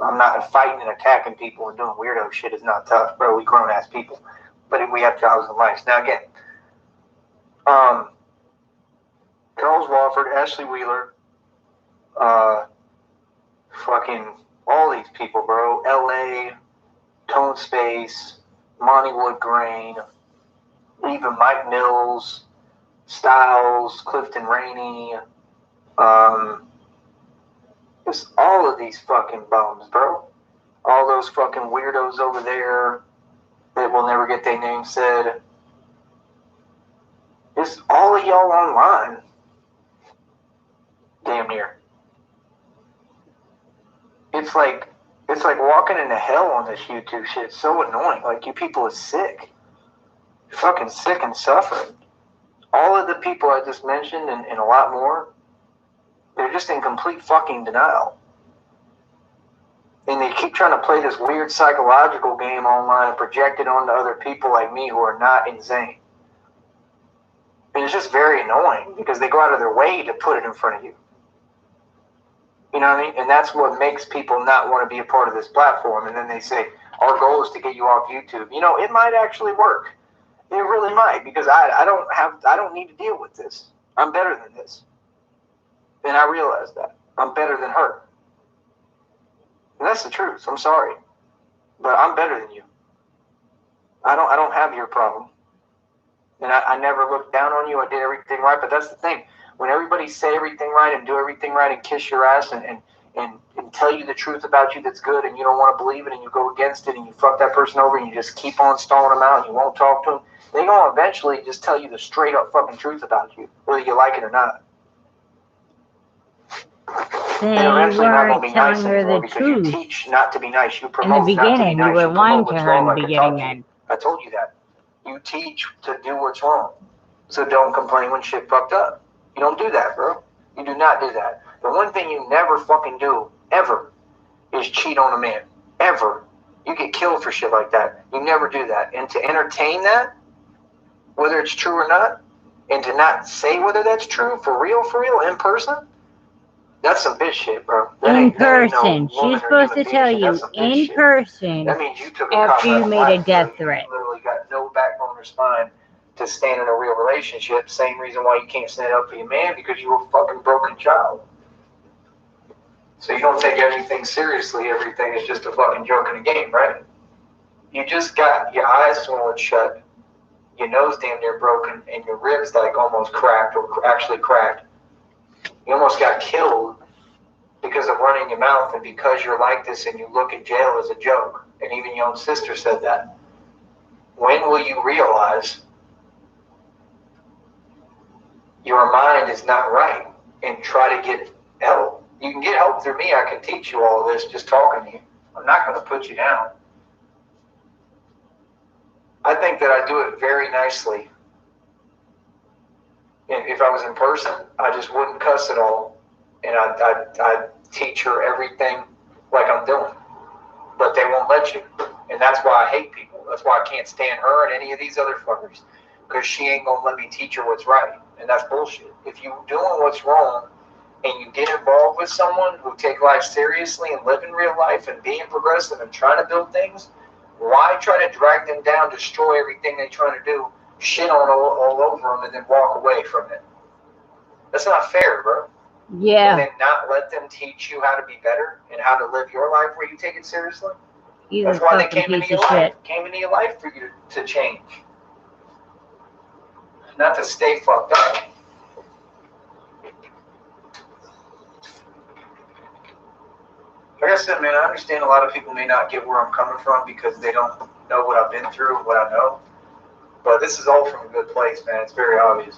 I'm not fighting and attacking people and doing weirdo shit is not tough, bro. We grown ass people. But we have jobs and lives. Now again, Charles Wofford, Ashley Wheeler, fucking all these people, bro. L.A., Tone Space, Monty Wood Grain, even Mike Mills, Styles, Clifton Rainey, just all of these fucking bums, bro. All those fucking weirdos over there that will never get their name said. Just all of y'all online. Damn near. It's like walking into hell on this YouTube shit. It's so annoying. Like, you people are sick. You're fucking sick and suffering. All of the people I just mentioned and a lot more, they're just in complete fucking denial. And they keep trying to play this weird psychological game online and project it onto other people like me who are not insane. And it's just very annoying because they go out of their way to put it in front of you. You know what I mean? And that's what makes people not want to be a part of this platform. And then they say, our goal is to get you off YouTube. You know, it might actually work. It really might, because I don't need to deal with this. I'm better than this. And I realize that. I'm better than her. And that's the truth. I'm sorry. But I'm better than you. I don't have your problem. And I never looked down on you. I did everything right. But that's the thing. When everybody say everything right and do everything right and kiss your ass and tell you the truth about you that's good and you don't want to believe it and you go against it and you fuck that person over and you just keep on stalling them out and you won't talk to them, they're going to eventually just tell you the straight up fucking truth about you, whether you like it or not. Then you weren't telling her the truth. You teach not to be nice. You in the promote not to be beginning. You nice. were You lying promote to what's her in wrong the like I beginning taught you. then. I told you that. You teach to do what's wrong. So don't complain when shit fucked up. You don't do that, bro. You do not do that. The one thing you never fucking do, ever, is cheat on a man. Ever. You get killed for shit like that. You never do that. And to entertain that, whether it's true or not, and to not say whether that's true, for real, in person, that's some bitch shit, bro. In person. She's supposed to tell you in person that means you took a after you made a death you threat. literally got no backbone or spine to stand in a real relationship. Same reason why you can't stand up for your man, because you were a fucking broken child. So you don't take everything seriously. Everything is just a fucking joke in a game, right? You just got your eyes swollen shut, your nose damn near broken, and your ribs like almost cracked or actually cracked. You almost got killed because of running your mouth and because you're like this and you look at jail as a joke. And even your own sister said that. When will you realize your mind is not right and try to get help? You can get help through me. I can teach you all of this just talking to you. I'm not going to put you down. I think that I do it very nicely. And if I was in person, I just wouldn't cuss at all. And I'd teach her everything like I'm doing. But they won't let you. And that's why I hate people. That's why I can't stand her and any of these other fuckers. Because she ain't going to let me teach her what's right. And that's bullshit. If you're doing what's wrong and you get involved with someone who take life seriously and live in real life and being progressive and trying to build things, why try to drag them down, destroy everything they're trying to do, shit on all over them, and then walk away from it? That's not fair, bro. Yeah. And then not let them teach you how to be better and how to live your life where you take it seriously? That's why they came into your life. Came into your life for you to change. Not to stay fucked up. Like I said, man, I understand a lot of people may not get where I'm coming from because they don't know what I've been through and what I know. But this is all from a good place, man. It's very obvious.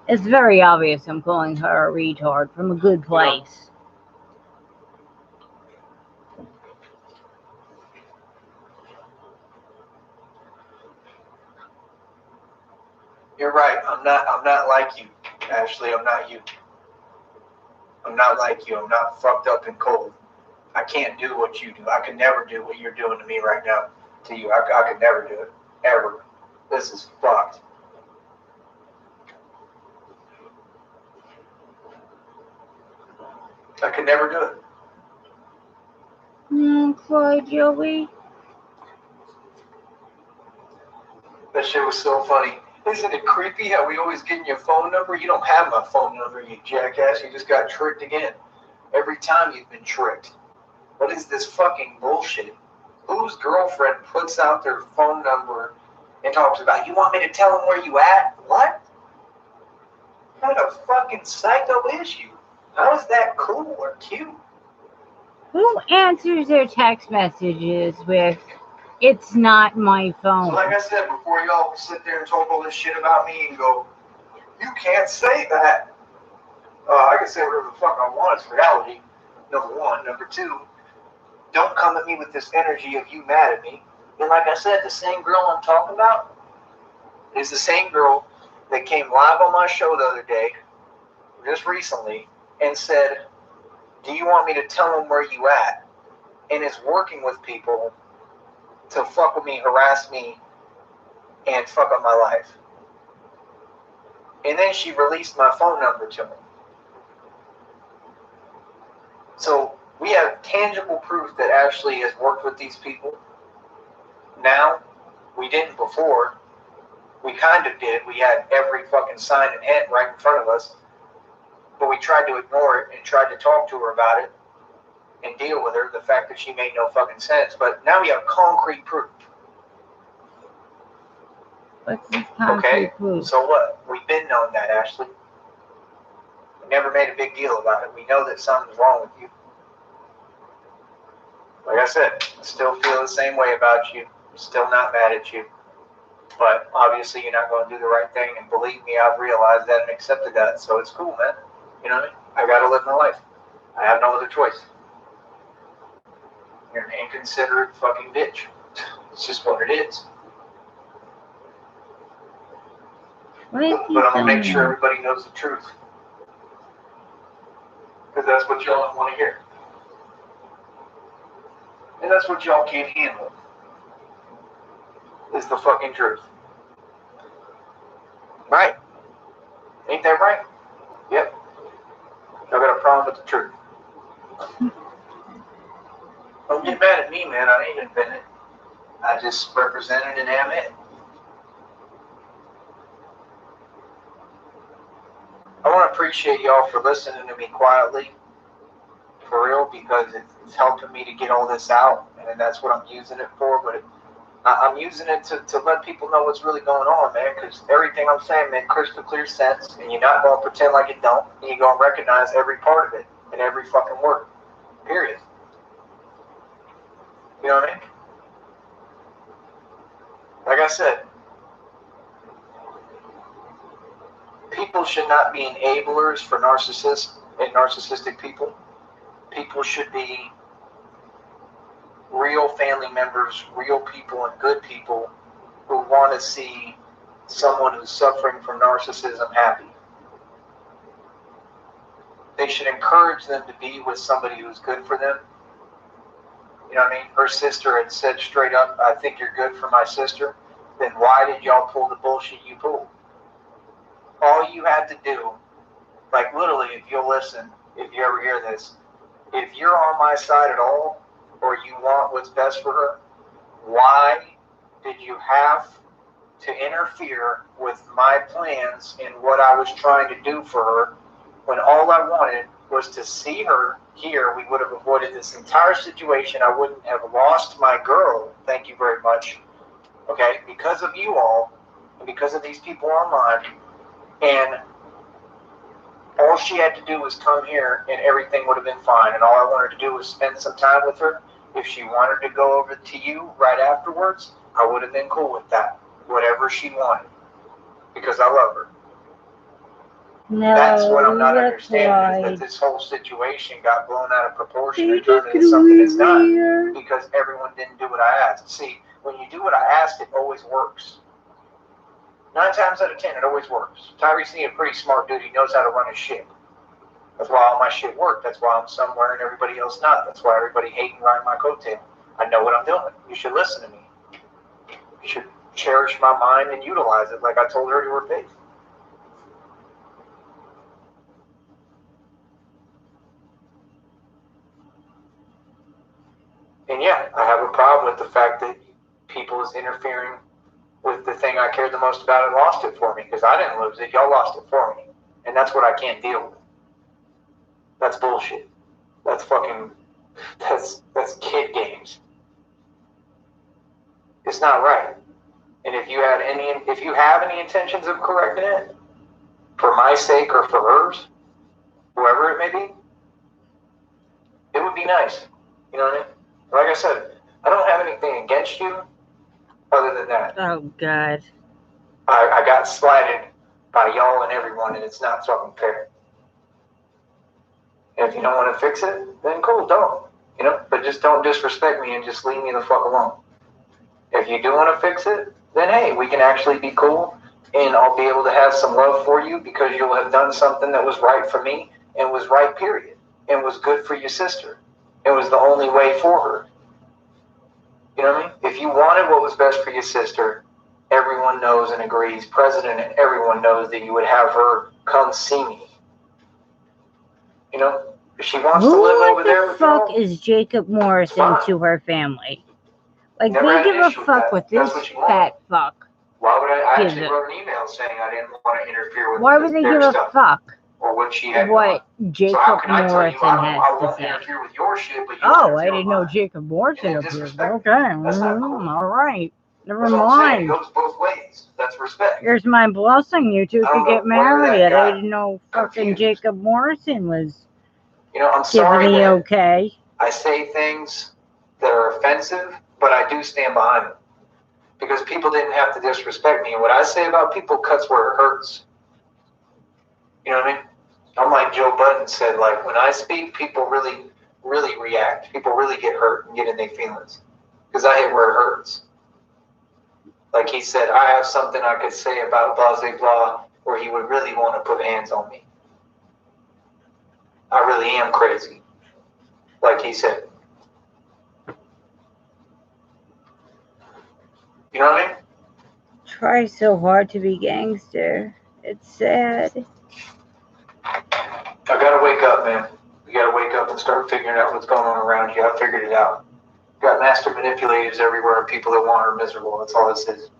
It's very obvious I'm calling her a retard from a good place. You're right. I'm not like you, Ashley. I'm not you. I'm not like you. I'm not fucked up and cold. I can't do what you do. I could never do what you're doing to me right now. To you, I could never do it. Ever. This is fucked. I could never do it. Cry, Joey. That shit was so funny. Isn't it creepy how we always get your phone number? You don't have my phone number, you jackass. You just got tricked again. Every time you've been tricked. What is this fucking bullshit? Whose girlfriend puts out their phone number and talks about, you want me to tell them where you at? What? What a fucking psycho is you? How is that cool or cute? Who answers their text messages with, it's not my phone? So like I said, before y'all sit there and talk all this shit about me and go, you can't say that. I can say whatever the fuck I want. It's reality, number one. Number two, don't come at me with this energy of you mad at me. And like I said, the same girl I'm talking about is the same girl that came live on my show the other day, just recently, and said, do you want me to tell him where you at? And is working with people to fuck with me, harass me, and fuck up my life. And then she released my phone number to me. So we have tangible proof that Ashley has worked with these people. Now, we didn't before. We kind of did. We had every fucking sign and hint right in front of us. But we tried to ignore it and tried to talk to her about it and deal with her, the fact that she made no fucking sense. But now we have concrete proof. What's this concrete proof? So what? We've been known that, Ashley. We never made a big deal about it. We know that something's wrong with you. Like I said, I still feel the same way about you. I'm still not mad at you. But obviously you're not going to do the right thing. And believe me, I've realized that and accepted that. So it's cool, man. You know what I mean? I got to live my life. I have no other choice. You're an inconsiderate fucking bitch. It's just what it is. What is he But I'm going to saying? make sure everybody knows the truth. Because that's what y'all want to hear. And that's what y'all can't handle. Is the fucking truth. Right? Ain't that right? Yep. Y'all got a problem with the truth. Don't get mad at me, man. I ain't invented it. I just represented and am it. I want to appreciate y'all for listening to me quietly, for real, because it's helping me to get all this out, and that's what I'm using it for. But I'm using it to let people know what's really going on, man, because everything I'm saying made crystal clear sense, and you're not going to pretend like it don't, and you're going to recognize every part of it and every fucking word, period. You know what I mean? Like I said, people should not be enablers for narcissists and narcissistic people. People should be real family members, real people, and good people who want to see someone who's suffering from narcissism happy. They should encourage them to be with somebody who's good for them. You know what I mean? Her sister had said straight up, I think you're good for my sister. Then why did y'all pull the bullshit you pulled? All you had to do, like literally, if you'll listen, if you ever hear this, if you're on my side at all, or you want what's best for her, why did you have to interfere with my plans and what I was trying to do for her when all I wanted was to see her here? We would have avoided this entire situation. I wouldn't have lost my girl, thank you very much, okay, because of you all and because of these people online. And all she had to do was come here and everything would have been fine. And all I wanted to do was spend some time with her. If she wanted to go over to you right afterwards, I would have been cool with that. Whatever she wanted. Because I love her. No, that's what I'm not understanding, is that this whole situation got blown out of proportion and turned into something it's not. Because everyone didn't do what I asked. See, when you do what I asked, it always works. 9 times out of 10, it always works. Tyrese is a pretty smart dude. He knows how to run his shit. That's why all my shit worked. That's why I'm somewhere and everybody else not. That's why everybody hating riding my coattail. I know what I'm doing. You should listen to me. You should cherish my mind and utilize it like I told her to her face. And yeah, I have a problem with the fact that people is interfering with the thing I cared the most about and lost it for me, because I didn't lose it. Y'all lost it for me. And that's what I can't deal with. That's bullshit. That's fucking, that's kid games. It's not right. And if you have any intentions of correcting it, for my sake or for hers, whoever it may be, it would be nice. You know what I mean? Like I said, I don't have anything against you other than that. Oh, God. I got slighted by y'all and everyone, and it's not fucking fair. And if you don't want to fix it, then cool, don't. You know, but just don't disrespect me and just leave me the fuck alone. If you do want to fix it, then hey, we can actually be cool, and I'll be able to have some love for you because you'll have done something that was right for me and was right, period. and was good for your sister. It was the only way for her. You know what I mean? If you wanted what was best for your sister, everyone knows and agrees, President and everyone knows that you would have her come see me. You know? If she wants to live over there with Who the fuck y'all, is Jacob Morrison to her family? Like, never they had an give a issue with fuck that. what That's this what you want. fat fuck. Why would I gives actually it. wrote an email saying I didn't want to interfere with Why would they their give a stuff fuck or what she had what going. Jacob So how can I tell you Morrison I has to won't say? interfere with your shit, but you Oh, I interfere didn't with know mine? Jacob Morrison And then appeared. disrespect. Okay, That's not cool. all right. Never That's what I'm saying. mind. It goes both ways. That's respect. Here's my blessing. You two I don't could get know where that married. I got didn't know fucking confused. Jacob Morrison was You know, I'm giving sorry the that okay. I say things that are offensive, but I do stand behind them. Because people didn't have to disrespect me. And what I say about people cuts where it hurts. You know what I mean? I'm like Joe Budden said, like, when I speak, people really, really react. People really get hurt and get in their feelings. Because I hit where it hurts. Like he said, I have something I could say about blah, blah, blah, where he would really want to put hands on me. I really am crazy. Like he said. You know what I mean? Try so hard to be gangster. It's sad. I gotta wake up, man. You gotta wake up and start figuring out what's going on around you. I figured it out. You got master manipulators everywhere and people that want her miserable. That's all this is.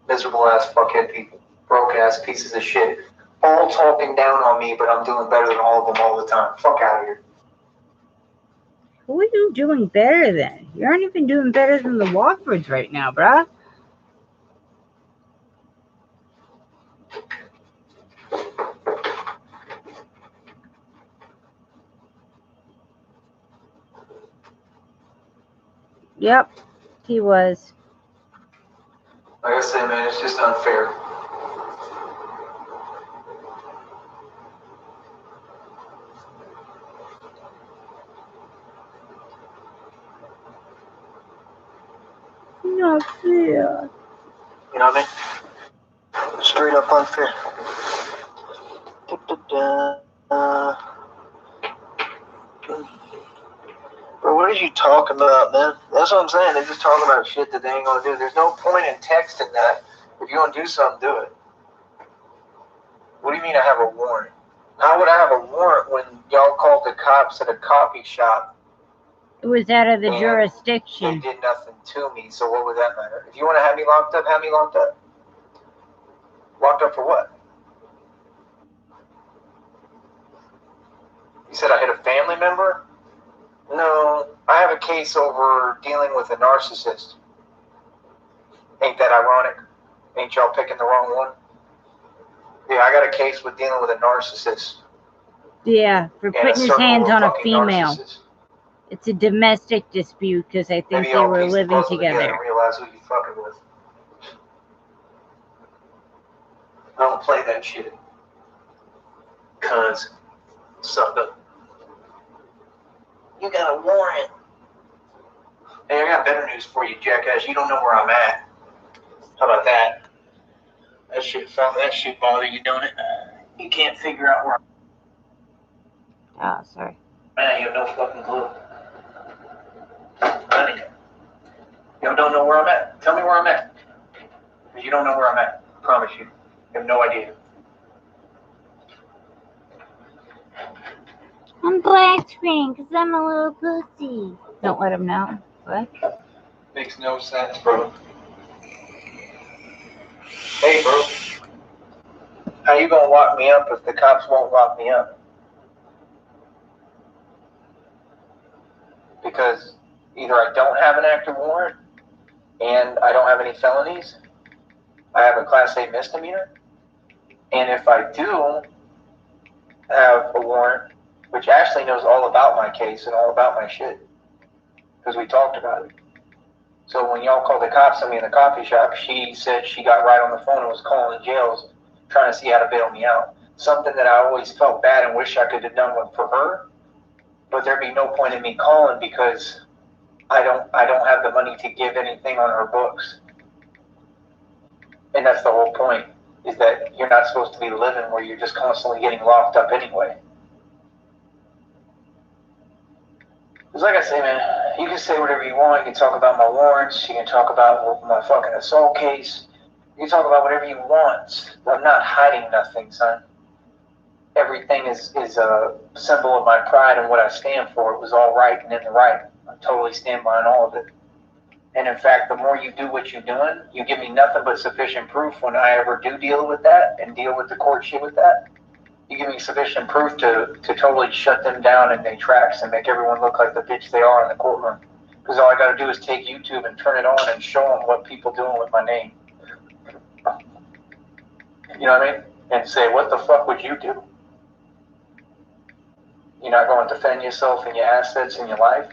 Miserable ass fuckhead people. Broke ass pieces of shit. All talking down on me, but I'm doing better than all of them all the time. Fuck out of here. Who are you doing better than? You aren't even doing better than the Wofford's right now, bruh. Yep, he was. Like I said, man, it's just unfair. Not fair. You know what I mean? Straight up unfair. Bro, what are you talking about, man? That's what I'm saying. They're just talking about shit that they ain't gonna do. There's no point in texting that. If you're gonna do something, do it. What do you mean I have a warrant? How would I have a warrant when y'all called the cops at a coffee shop? It was out of the They jurisdiction. did nothing to me, so what would that matter? If you want to have me locked up, have me locked up. Locked up for what? You said I hit a family member? No, I have a case over dealing with a narcissist. Ain't that ironic? Ain't y'all picking the wrong one? Yeah, I got a case with dealing with a narcissist. Yeah, for And a putting his circle hands of on a fucking female. narcissists. It's a domestic dispute because I think Maybe they y'all were piece the living puzzle together together. and realize who you fucking with. I don't play that shit. Cuz, sucker. You got a warrant. Hey, I got better news for you, jackass. You don't know where I'm at. How about that? That shit bother you, don't it? You can't figure out where Oh, sorry. I'm at. You have no fucking clue. Honey, you don't know where I'm at. Tell me where I'm at. Because you don't know where I'm at. I promise you. You have no idea. I'm black screen because I'm a little pussy. Don't let him know. What? Makes no sense, bro. Hey, bro. How you gonna lock me up if the cops won't lock me up? Because either I don't have an active warrant and I don't have any felonies, I have a Class A misdemeanor, and if I do have a warrant, which Ashley knows all about my case and all about my shit, because we talked about it. So when y'all called the cops on me in the coffee shop, she said she got right on the phone and was calling the jails trying to see how to bail me out. Something that I always felt bad and wish I could have done for her, but there'd be no point in me calling because I don't have the money to give anything on her books. And that's the whole point, is that you're not supposed to be living where you're just constantly getting locked up anyway. Because like I say, man, you can say whatever you want. You can talk about my warrants. You can talk about my fucking assault case. You can talk about whatever you want. I'm not hiding nothing, son. Everything is a symbol of my pride and what I stand for. It was all right and in the right. I totally stand behind all of it. And in fact, the more you do what you're doing, you give me nothing but sufficient proof when I ever do deal with that and deal with the court shit with that. You give me sufficient proof to totally shut them down in their tracks and make everyone look like the bitch they are in the courtroom. Because all I got to do is take YouTube and turn it on and show them what people doing with my name. You know what I mean? And say, what the fuck would you do? You're not going to defend yourself and your assets and your life?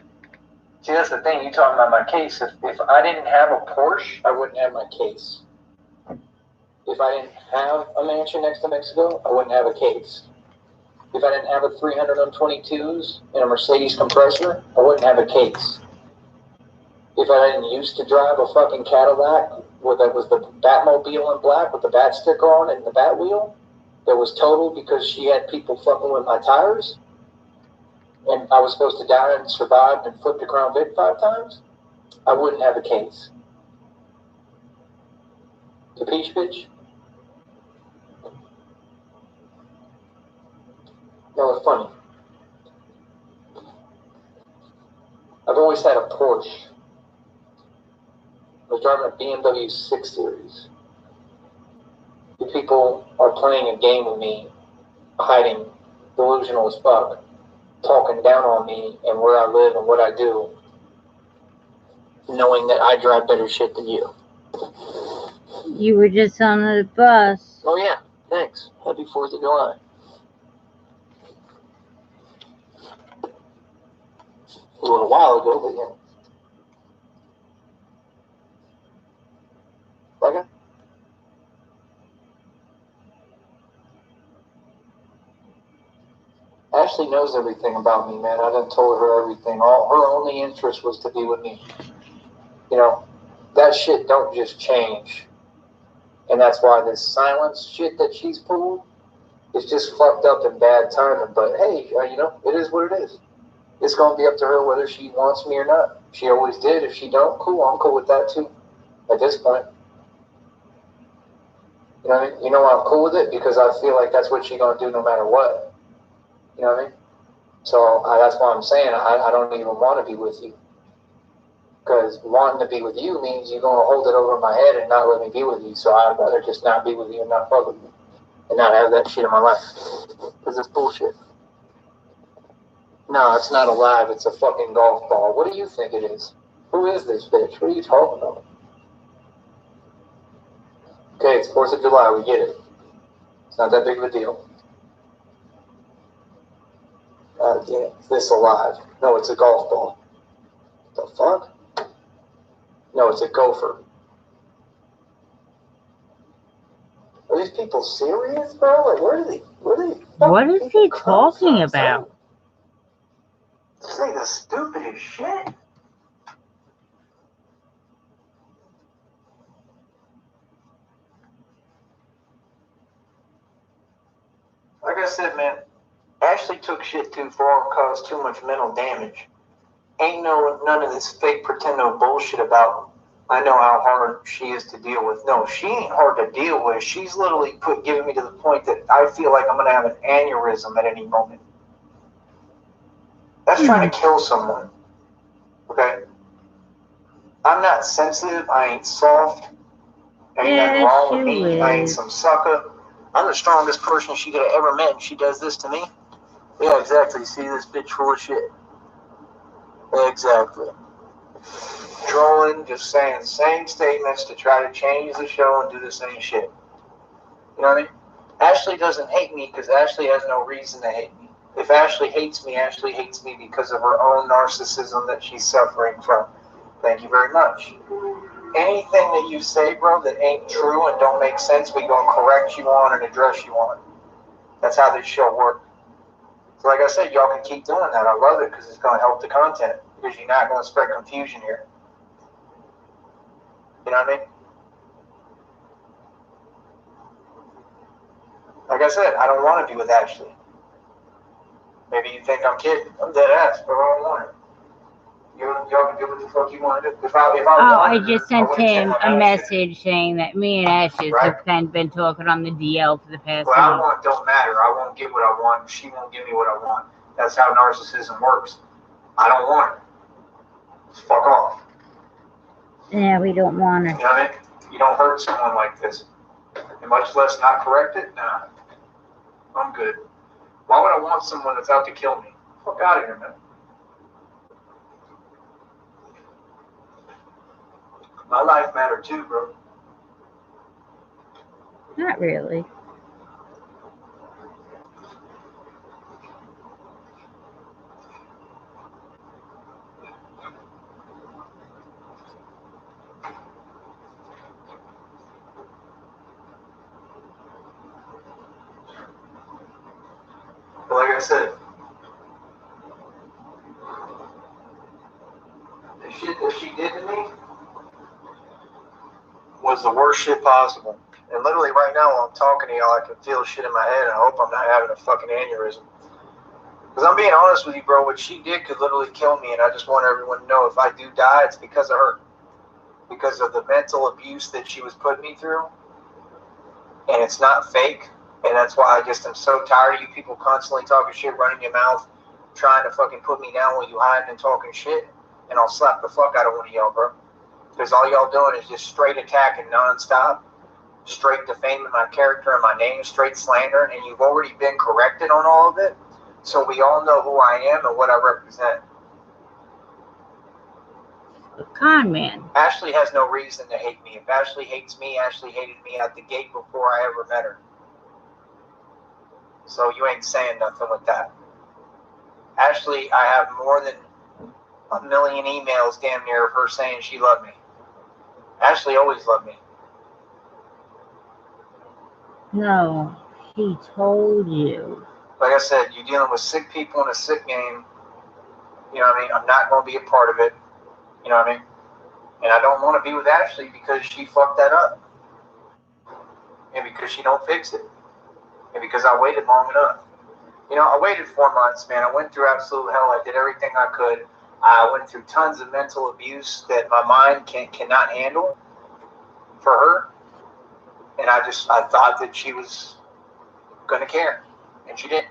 See, that's the thing. You talking about my case. If I didn't have a Porsche, I wouldn't have my case. If I didn't have a mansion next to Mexico, I wouldn't have a case. If I didn't have a 322s and a Mercedes compressor, I wouldn't have a case. If I didn't used to drive a fucking Cadillac that was the Batmobile in black with the bat sticker on it and the bat wheel that was totaled because she had people fucking with my tires, and I was supposed to die and survive and flip the Crown Vic 5 times, I wouldn't have a case. The peach bitch? No, it's funny. I've always had a Porsche. I was driving a BMW 6 Series. You people are playing a game with me, hiding, delusional as fuck, talking down on me and where I live and what I do, knowing that I drive better shit than you. You were just on the bus. Oh yeah, thanks. Happy 4th of July. A little while ago, but yeah. Okay. Ashley knows everything about me, man. I done told her everything. Her only interest was to be with me. You know, that shit don't just change. And that's why this silence shit that she's pulled is just fucked up and bad timing. But hey, you know, it is what it is. It's going to be up to her whether she wants me or not. She always did. If she don't, cool. I'm cool with that too. At this point. You know what I mean? You know why I'm cool with it? Because I feel like that's what she's going to do no matter what. You know what I mean? So that's why I'm saying I don't even want to be with you. Because wanting to be with you means you're going to hold it over my head and not let me be with you. So I'd rather just not be with you and not fuck with you. And not have that shit in my life. Because it's bullshit. No, it's not alive. It's a fucking golf ball. What do you think it is? Who is this bitch? What are you talking about? Okay, it's 4th of July. We get it. It's not that big of a deal. Yeah, is this alive? No, it's a golf ball. The fuck? No, it's a gopher. Are these people serious, bro? Like, where are they? What is he talking about? This ain't the stupidest shit. Like I said, man, Ashley took shit too far and caused too much mental damage. Ain't none of this fake pretendo bullshit about I know how hard she is to deal with. No, she ain't hard to deal with. She's literally giving me to the point that I feel like I'm gonna have an aneurysm at any moment. That's trying to kill someone. Okay? I'm not sensitive. I ain't soft. Ain't nothing wrong with me. I ain't some sucker. I'm the strongest person she could have ever met, and she does this to me? Yeah, exactly. See this bitch full of shit. Exactly. Trolling, just saying the same statements to try to change the show and do the same shit. You know what I mean? Ashley doesn't hate me because Ashley has no reason to hate me. If Ashley hates me because of her own narcissism that she's suffering from. Thank you very much. Anything that you say, bro, that ain't true and don't make sense, we gonna correct you on and address you on. That's how this show works. So like I said, y'all can keep doing that. I love it because it's gonna help the content. Because you're not gonna spread confusion here. You know what I mean? Like I said, I don't want to be with Ashley. Maybe you think I'm kidding. I'm dead ass, but I don't want her. Y'all can do what the fuck you want to do. If I Oh, I wanted just her, I sent wouldn't take him my a bullshit. message saying that me and Ashes Right. have been talking on the DL for the past What I month. want don't matter. I won't get what I want. She won't give me what I want. That's how narcissism works. I don't want her. Just fuck off. Yeah, we don't want You her. know what I mean? You don't hurt someone like this. And much less not correct it? Nah. I'm good. Why would I want someone that's out to kill me? Fuck out of here, man. My life mattered too, bro. Not really. But like I said, the shit that she did to me was the worst shit possible. And literally right now while I'm talking to y'all, I can feel shit in my head, and I hope I'm not having a fucking aneurysm. Because I'm being honest with you, bro, what she did could literally kill me, and I just want everyone to know if I do die, it's because of her. Because of the mental abuse that she was putting me through. And it's not fake. And that's why I just am so tired of you people constantly talking shit, running your mouth, trying to fucking put me down when you hiding and talking shit. And I'll slap the fuck out of one of y'all, bro. Because all y'all doing is just straight attacking nonstop, straight defaming my character and my name, straight slander, and you've already been corrected on all of it. So we all know who I am and what I represent. A con man. Ashley has no reason to hate me. If Ashley hates me, Ashley hated me at the gate before I ever met her. So you ain't saying nothing with that. Ashley, I have more than 1 million emails damn near of her saying she loved me. Ashley always loved me. No, he told you. Like I said, you're dealing with sick people in a sick game. You know what I mean? I'm not going to be a part of it. You know what I mean? And I don't want to be with Ashley because she fucked that up. And because she don't fix it. And because I waited long enough. You know, I waited 4 months, man. I went through absolute hell. I did everything I could. I went through tons of mental abuse that my mind cannot handle for her. And I thought that she was going to care. And she didn't.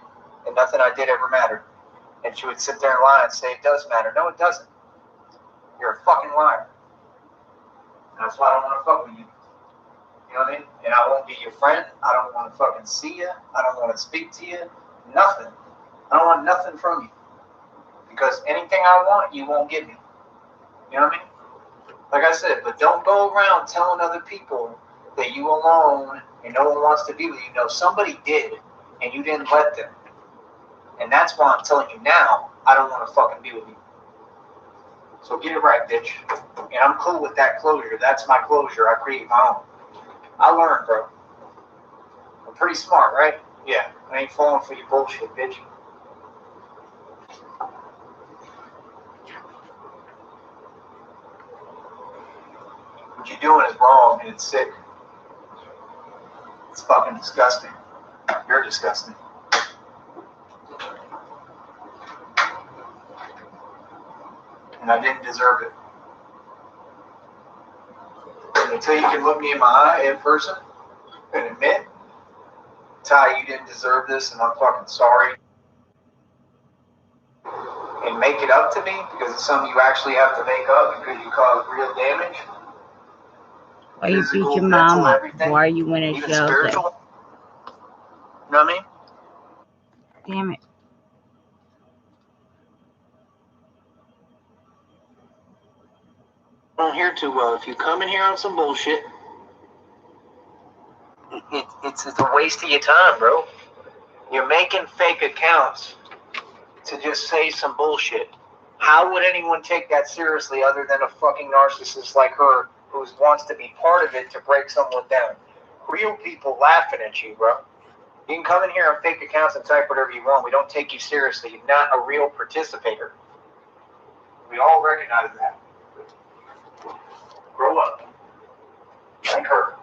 And nothing I did ever mattered. And she would sit there and lie and say, it does matter. No, it doesn't. You're a fucking liar. And that's why I don't want to fuck with you. You know what I mean? And I won't be your friend. I don't want to fucking see you. I don't want to speak to you. Nothing. I don't want nothing from you. Because anything I want, you won't give me. You know what I mean? Like I said, but don't go around telling other people that you alone and no one wants to be with you. No, somebody did, and you didn't let them. And that's why I'm telling you now, I don't want to fucking be with you. So get it right, bitch. And I'm cool with that closure. That's my closure. I create my own. I learned, bro. I'm pretty smart, right? Yeah. I ain't falling for your bullshit, bitch. What you're doing is wrong and it's sick. It's fucking disgusting. You're disgusting. And I didn't deserve it. And until you can look me in my eye in person and admit, Ty, you didn't deserve this and I'm fucking sorry, and make it up to me because it's something you actually have to make up because you caused real damage. Why you Physical, beat your mental, mama? everything, Why are you in a even shelter? spiritual. You know what I mean? Damn it. I'm here to, if you come in here on some bullshit, it's a waste of your time, bro. You're making fake accounts to just say some bullshit. How would anyone take that seriously other than a fucking narcissist like her who wants to be part of it to break someone down? Real people laughing at you, bro. You can come in here on fake accounts and type whatever you want. We don't take you seriously. You're not a real participator. We all recognize that. Grow up. Like her.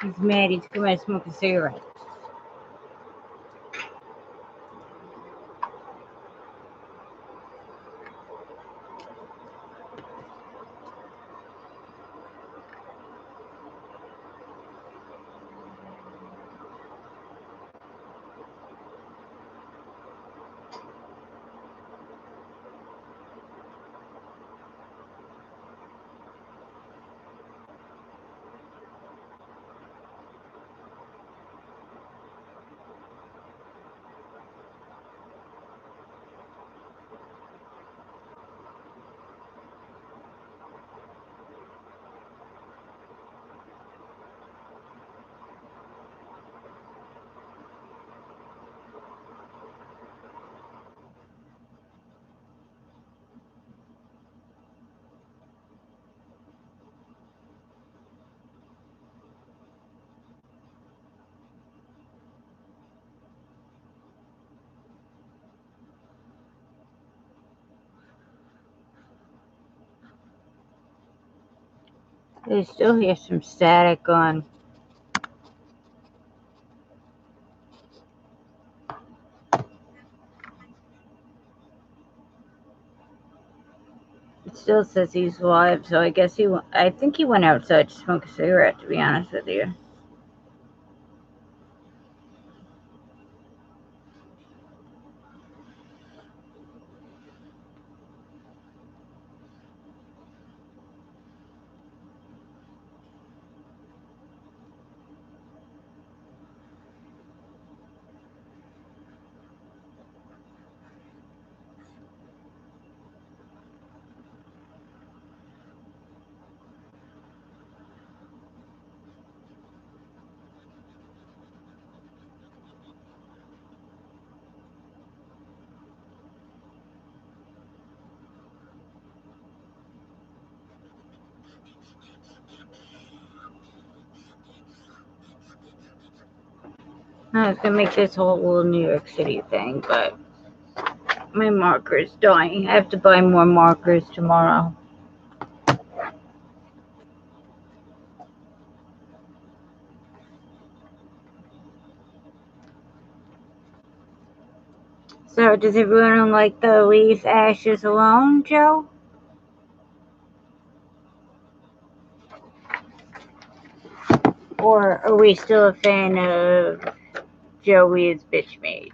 He's mad. He's coming to smoke a cigarette. I still hear some static on. It still says he's live, so I guess I think he went outside to smoke a cigarette, to be honest with you. I was gonna make this whole little New York City thing, but my marker's dying. I have to buy more markers tomorrow. So, does everyone like the leave ashes alone, Joe? Or are we still a fan of Joey as bitch made?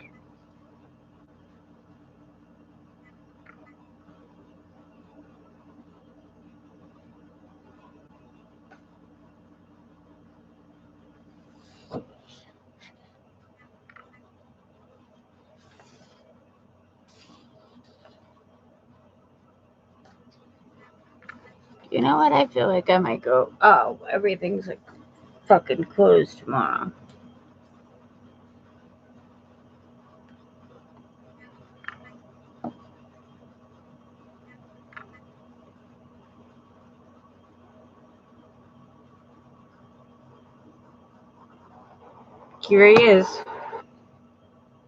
You know what? I feel like I might go. Oh, everything's like fucking closed tomorrow. Here he is.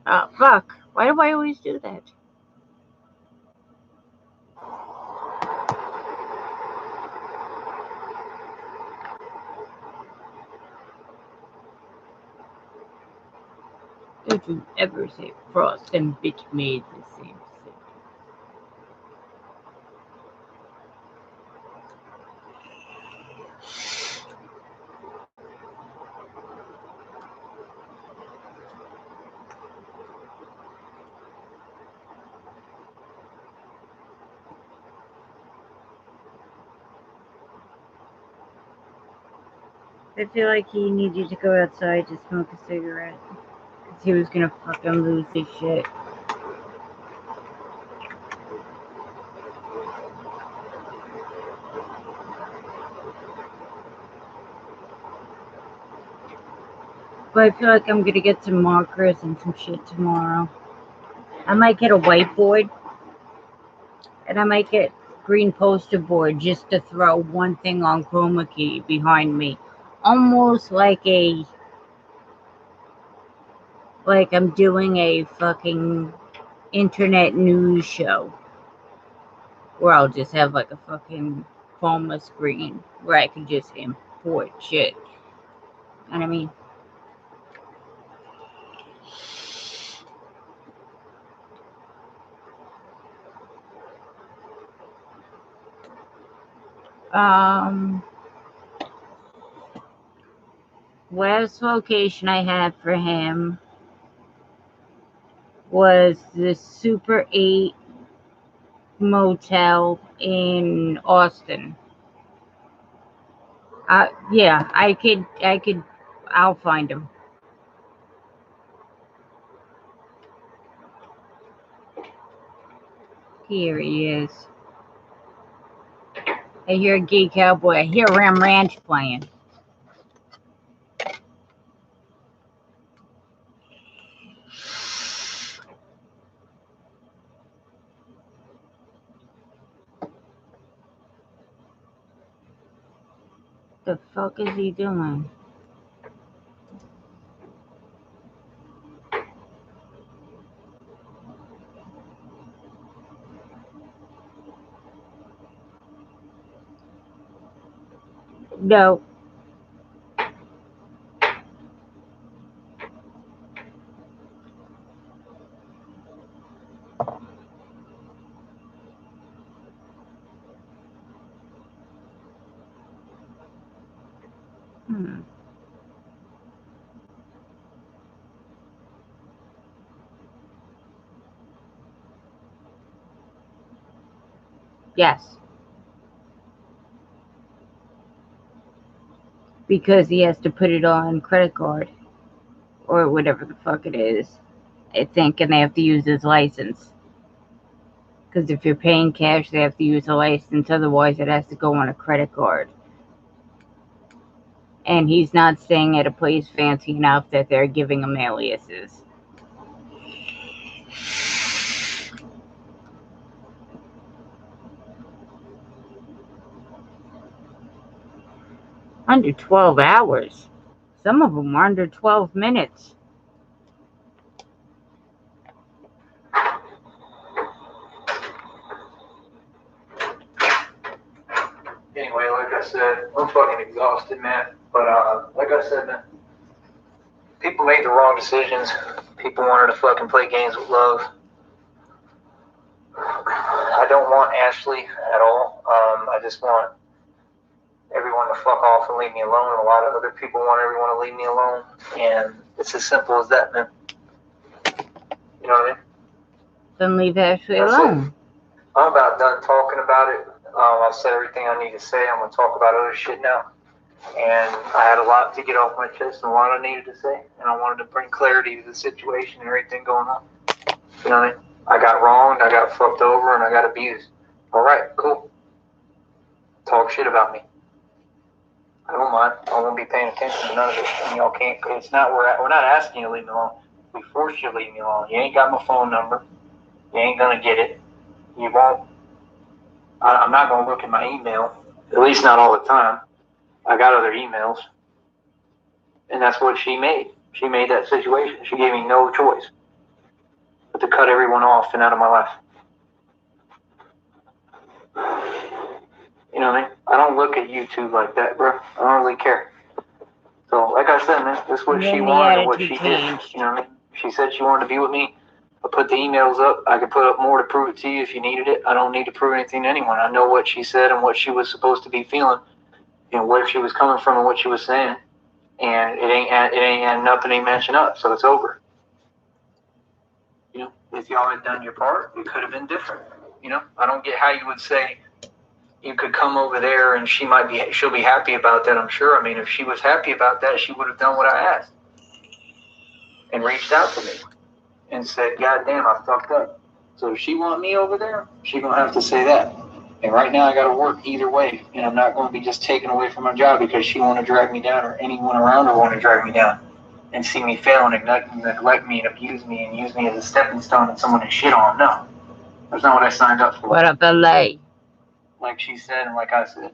Oh, fuck. Why do I always do that? Don't you ever say Frost and bitch made the same thing. I feel like he needed to go outside to smoke a cigarette. Because he was gonna fucking lose his shit. But I feel like I'm gonna get some markers and some shit tomorrow. I might get a whiteboard. And I might get green poster board just to throw one thing on chroma key behind me. Almost like I'm doing a fucking internet news show. Where I'll just have like a fucking chroma screen where I can just import shit. You know what I mean? Last location I had for him was the Super 8 motel in Austin. Yeah, I'll find him. Here he is. I hear a gay cowboy. I hear Ram Ranch playing. The fuck is he doing? No. Hmm. Yes. Because he has to put it on credit card. Or whatever the fuck it is. I think, and they have to use his license. Because if you're paying cash, they have to use a license. Otherwise, it has to go on a credit card. And he's not staying at a place fancy enough that they're giving him aliases. Under 12 hours. Some of them are under 12 minutes. Anyway, like I said, I'm fucking exhausted, man. But like I said, man, people made the wrong decisions. People wanted to fucking play games with love. I don't want Ashley at all. I just want everyone to fuck off and leave me alone. A lot of other people want everyone to leave me alone, and it's as simple as that, man. You know what I mean? Then leave Ashley That's alone. it. I'm about done talking about it. I've said everything I need to say. I'm gonna talk about other shit now. And I had a lot to get off my chest and a lot I needed to say, and I wanted to bring clarity to the situation and everything going on. You know what I mean? I got wronged, I got fucked over, and I got abused. All right, cool. Talk shit about me. I don't mind. I won't be paying attention to none of it. And y'all can't. It's not. We're not asking you to leave me alone. We force you to leave me alone. You ain't got my phone number. You ain't gonna get it. You won't. I'm not gonna look at my email. At least not all the time. I got other emails. And that's what she made. She made that situation. She gave me no choice but to cut everyone off and out of my life. You know what I mean? I don't look at YouTube like that, bro. I don't really care. So, like I said, man, this is what she wanted and what she did. You know what I mean? She said she wanted to be with me. I put the emails up. I could put up more to prove it to you if you needed it. I don't need to prove anything to anyone. I know what she said and what she was supposed to be feeling and where she was coming from and what she was saying. And it ain't adding up and ain't matching up, so it's over. You know, if y'all had done your part, it could have been different. You know, I don't get how you would say you could come over there and she'll be happy about that, I'm sure. I mean, if she was happy about that, she would have done what I asked and reached out to me and said, God damn, I fucked up. So if she want me over there, she gonna have to say that. And right now I gotta work either way, and I'm not gonna be just taken away from my job because she wanna drag me down or anyone around her wanna drag me down and see me fail and neglect me and abuse me and use me as a stepping stone and someone to shit on. No. That's not what I signed up for. What up, LA? Like she said and like I said.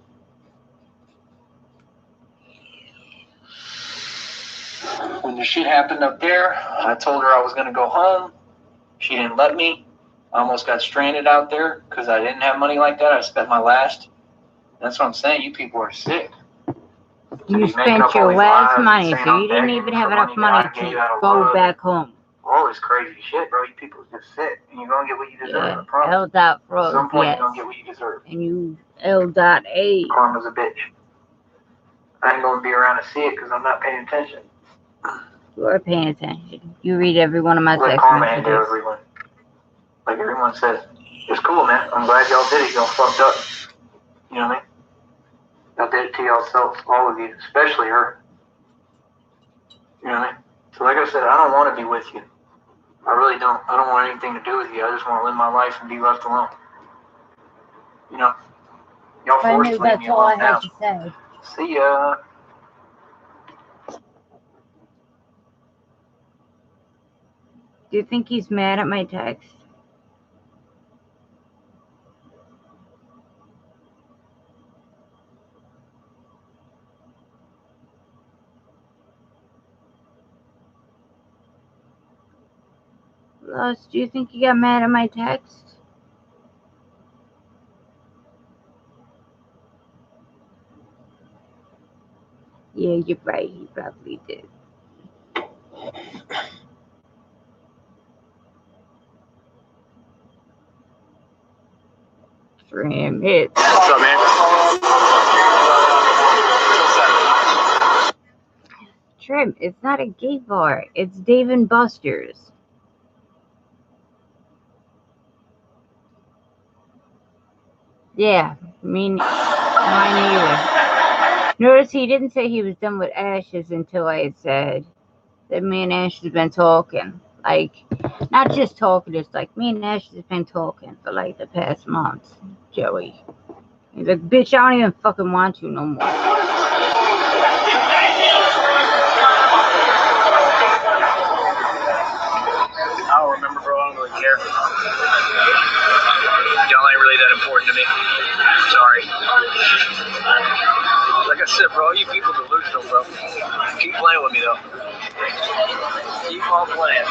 When the shit happened up there, I told her I was gonna go home. She didn't let me. I almost got stranded out there because I didn't have money like that. I spent my last. That's what I'm saying. You people are sick. You spent your last money, so you didn't even have enough money to go back home. All this crazy shit, bro. You people are just sick. And you're going to get what you deserve. Yeah, L.Frost, At some point, yes. you're going to get what you deserve. And you L.A. Karma's a bitch. I ain't going to be around to see it because I'm not paying attention. You are paying attention. You read every one of my text karma messages. Handle everyone. Like everyone says. It's cool, man. I'm glad y'all did it. Y'all fucked up. You know what I mean? Y'all did it to yourselves, all of you, especially her. You know what I mean? So like I said, I don't want to be with you. I really don't. I don't want anything to do with you. I just want to live my life and be left alone. You know? Y'all forced to leave me alone now. That's all I had to say. See ya. Do you think he's mad at my text? Lost, do you think he got mad at my text? Yeah, you're right. He probably did. For him, it's. What's up, man? Trim, it's not a gay bar. It's Dave and Buster's. Yeah, mine either. Notice he didn't say he was done with Ashes until I had said that me and Ash has been talking. Like, not just talking, it's like me and Ash has been talking for like the past month, Joey. He's like, bitch, I don't even fucking want you no more. I don't remember, bro. I don't really care. Y'all ain't really that important to me. Sorry. Like I said, bro, you people delusional, bro. Keep playing with me, though. Keep on playing.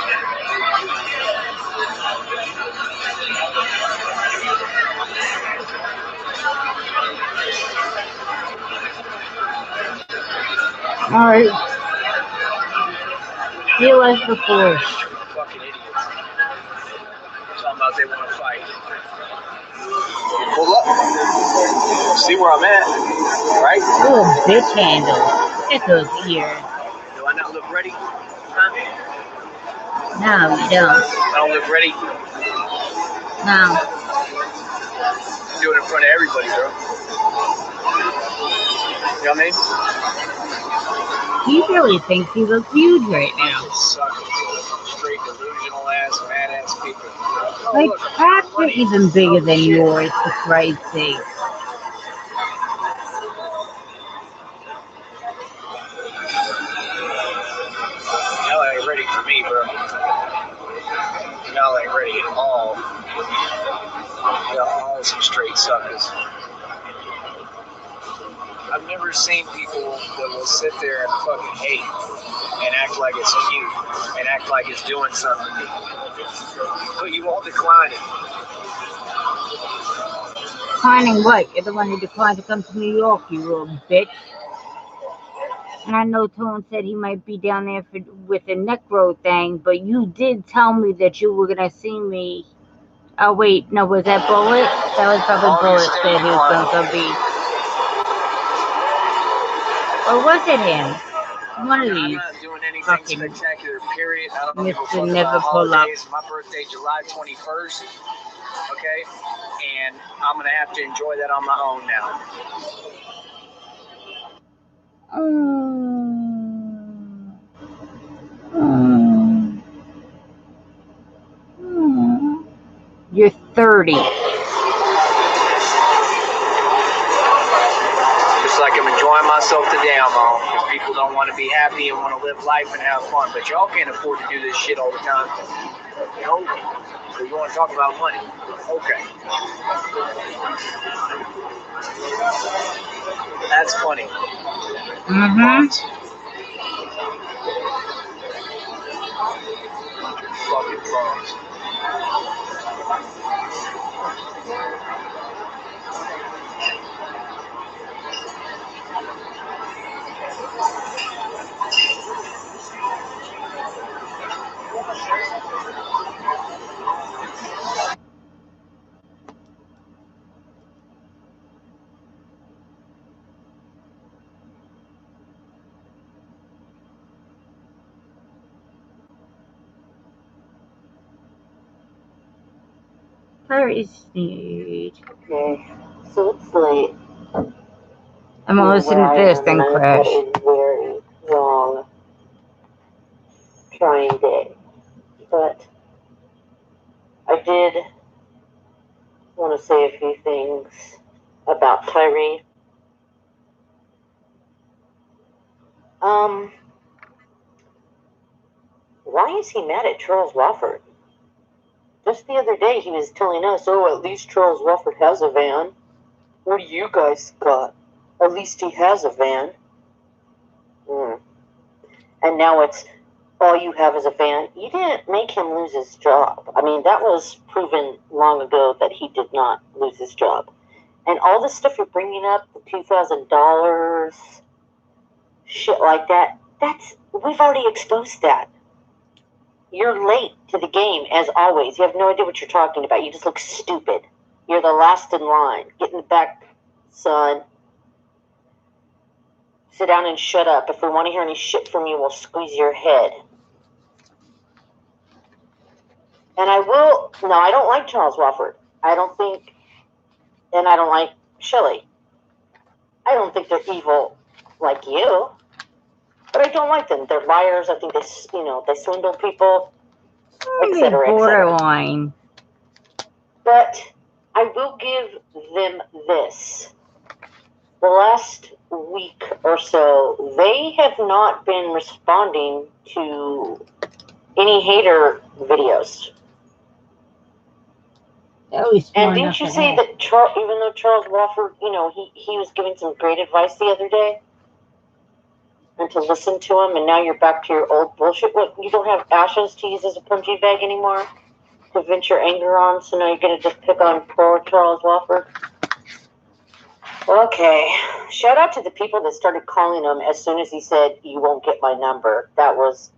Alright. See you as before. Fucking idiots. Talking about they want to fight. Pull up. See where I'm at, right? Ooh, bitch handle. It goes here. Do I not look ready? Huh? No, you don't. I don't look ready. No. Do it in front of everybody, bro. You know what I mean? He really thinks he looks huge right now. Straight delusional ass, mad ass people. Like, crabs are even bigger than yours, for Christ's sake. Y'all ain't ready for me, bro. Y'all ain't ready at all. Y'all all some straight suckers. I've never seen people that will sit there and fucking hate and act like it's cute and act like it's doing something. But you won't decline it. Declining what? You're the one who declined to come to New York, you little bitch. And I know Tone said he might be down there with the necro thing, but you did tell me that you were going to see me. Oh, wait, no, was that Bullet? That was probably Bullet said he was going to be. Or was it him? One of these. I'm not doing anything spectacular, period. I don't give a fuck Never about pull up. holidays. My birthday, July 21st. Okay? And I'm going to have to enjoy that on my own now. You're 30. Just like I'm enjoying myself today, I'm on. Because people don't want to be happy and want to live life and have fun. But y'all can't afford to do this shit all the time. You know? So you want to talk about money. Okay. That's funny. Mm-hmm. Fucking phones. Very sweet. Okay, so it's late. I'm gonna listen to this, then crash. That is very long trying day. But I did want to say a few things about Tyree. Why is he mad at Charles Wofford? Just the other day he was telling us, oh, at least Charles Wofford has a van. What do you guys got? At least he has a van. And now it's, all you have is a van. You didn't make him lose his job. I mean, that was proven long ago that he did not lose his job. And all the stuff you're bringing up, the $2,000, shit like that, we've already exposed that. You're late to the game, as always. You have no idea what you're talking about. You just look stupid. You're the last in line. Get in the back, son. Sit down and shut up. If we want to hear any shit from you, we'll squeeze your head. And I don't like Charles Wofford. I don't like Shelley. I don't think they're evil like you, but I don't like them. They're liars. I think they swindle people, etc., borderline. But I will give them this. The last week or so, they have not been responding to any hater videos. And didn't you say that even though Charles Wofford, he was giving some great advice the other day, and to listen to him, and now you're back to your old bullshit? What, you don't have ashes to use as a punching bag anymore to vent your anger on, so now you're going to just pick on poor Charles Wofford? Okay. Shout out to the people that started calling him as soon as he said, "You won't get my number." That was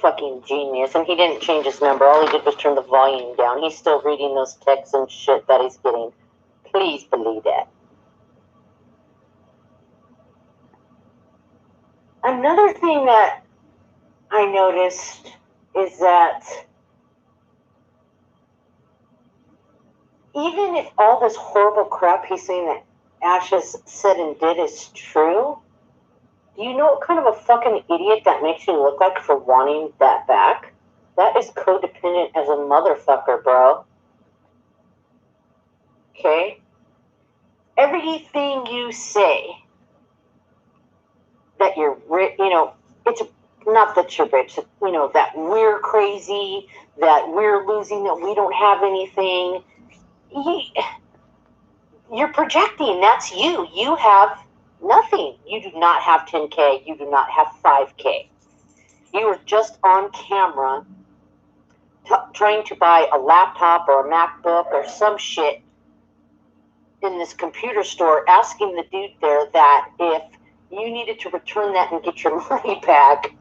fucking genius. And he didn't change his number. All he did was turn the volume down. He's still reading those texts and shit that he's getting. Please believe that. Another thing that I noticed is that even if all this horrible crap he's saying that Ash has said and did is true, do you know what kind of a fucking idiot that makes you look like for wanting that back? That is codependent as a motherfucker, bro. Okay? Everything you say that you're, it's not that you're rich, that we're crazy, that we're losing, that we don't have anything. You're projecting. That's you. You have nothing. You do not have 10K. You do not have 5K. You are just on camera trying to buy a laptop or a MacBook or some shit in this computer store, asking the dude there that if you needed to return that and get your money back,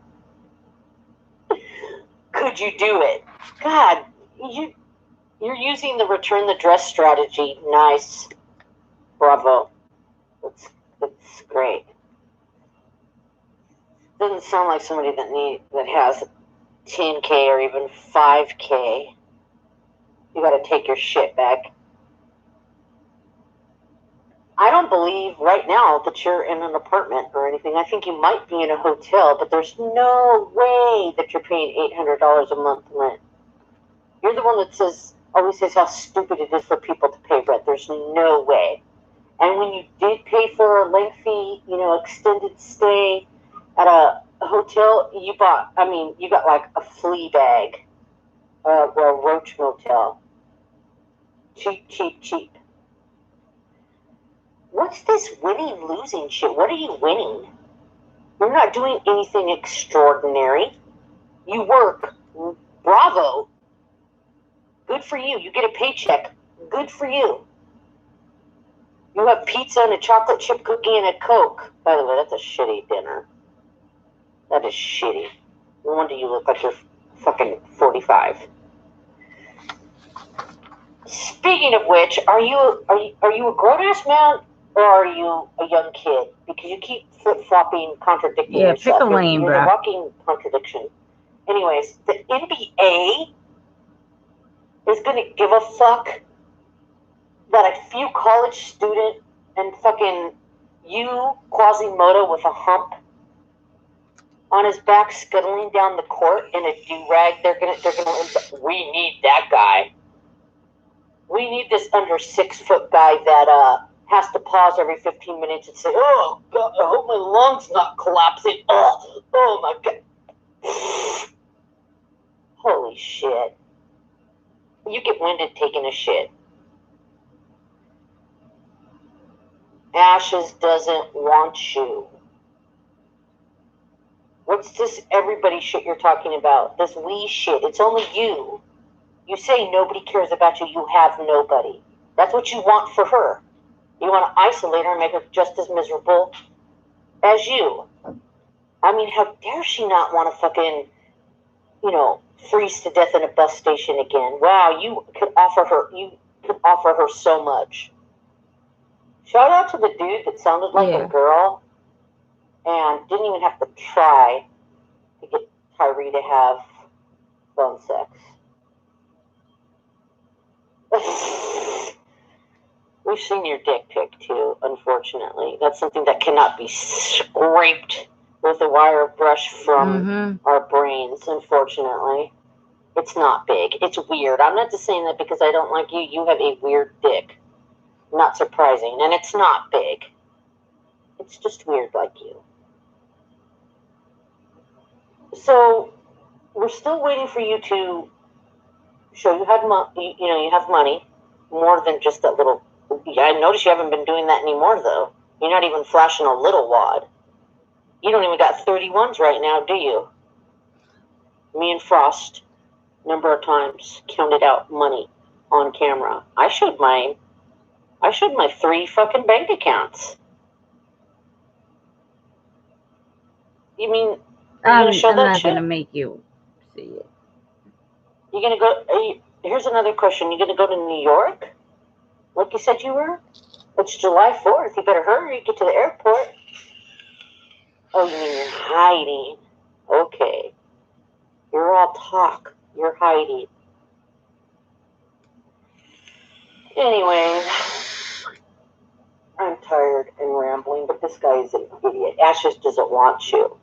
could you do it? God, you're using the return the dress strategy. Nice. Bravo. That's great. Doesn't sound like somebody that has 10K or even 5K. You got to take your shit back. I don't believe right now that you're in an apartment or anything. I think you might be in a hotel, but there's no way that you're paying $800 a month rent. You're the one that always says how stupid it is for people to pay rent. There's no way. And when you did pay for a lengthy, extended stay at a hotel, you got like a flea bag or a roach motel. Cheap, cheap, cheap. What's this winning, losing shit? What are you winning? You're not doing anything extraordinary. You work. Bravo. Good for you. You get a paycheck. Good for you. You have pizza and a chocolate chip cookie and a Coke. By the way, that's a shitty dinner. That is shitty. No wonder you look like you're fucking 45. Speaking of which, are you a grown-ass man or are you a young kid? Because you keep flip-flopping, contradicting yourself. Yeah, pick a lane, bro. You're a walking contradiction. Anyways, the NBA is going to give a fuck that a few college student and fucking you, Quasimodo, with a hump on his back scuttling down the court in a do-rag, we need that guy. We need this under 6 foot guy that has to pause every 15 minutes and say, "Oh God, I hope my lungs not collapsing. Oh my God." Holy shit. You get winded taking a shit. Ashes doesn't want you. What's this everybody shit you're talking about? This we shit. It's only you. You say nobody cares about you. You have nobody. That's what you want for her. You want to isolate her and make her just as miserable as you. I mean, how dare she not want to fucking, freeze to death in a bus station again? Wow, you could offer her so much. Shout out to the dude that sounded like a girl and didn't even have to try to get Tyree to have phone sex. We've seen your dick pic too, unfortunately. That's something that cannot be scraped with a wire brush from our brains, unfortunately. It's not big. It's weird. I'm not just saying that because I don't like you. You have a weird dick. Not surprising. And it's not big. It's just weird like you. So, we're still waiting for you to show you have you have money. More than just that little... I notice you haven't been doing that anymore, though. You're not even flashing a little wad. You don't even got 31s right now, do you? Me and Frost, number of times, counted out money on camera. I showed my 3 fucking bank accounts. You mean you're gonna show I'm that not shit? gonna make you see it. You're gonna go... Here's another question. You gonna go to New York? Like you said you were? It's July 4th. You better hurry. Get to the airport. Oh, you mean you're hiding? Okay. You're all talk. You're hiding. Anyways, I'm tired and rambling, but this guy is an idiot. Ashes doesn't want you.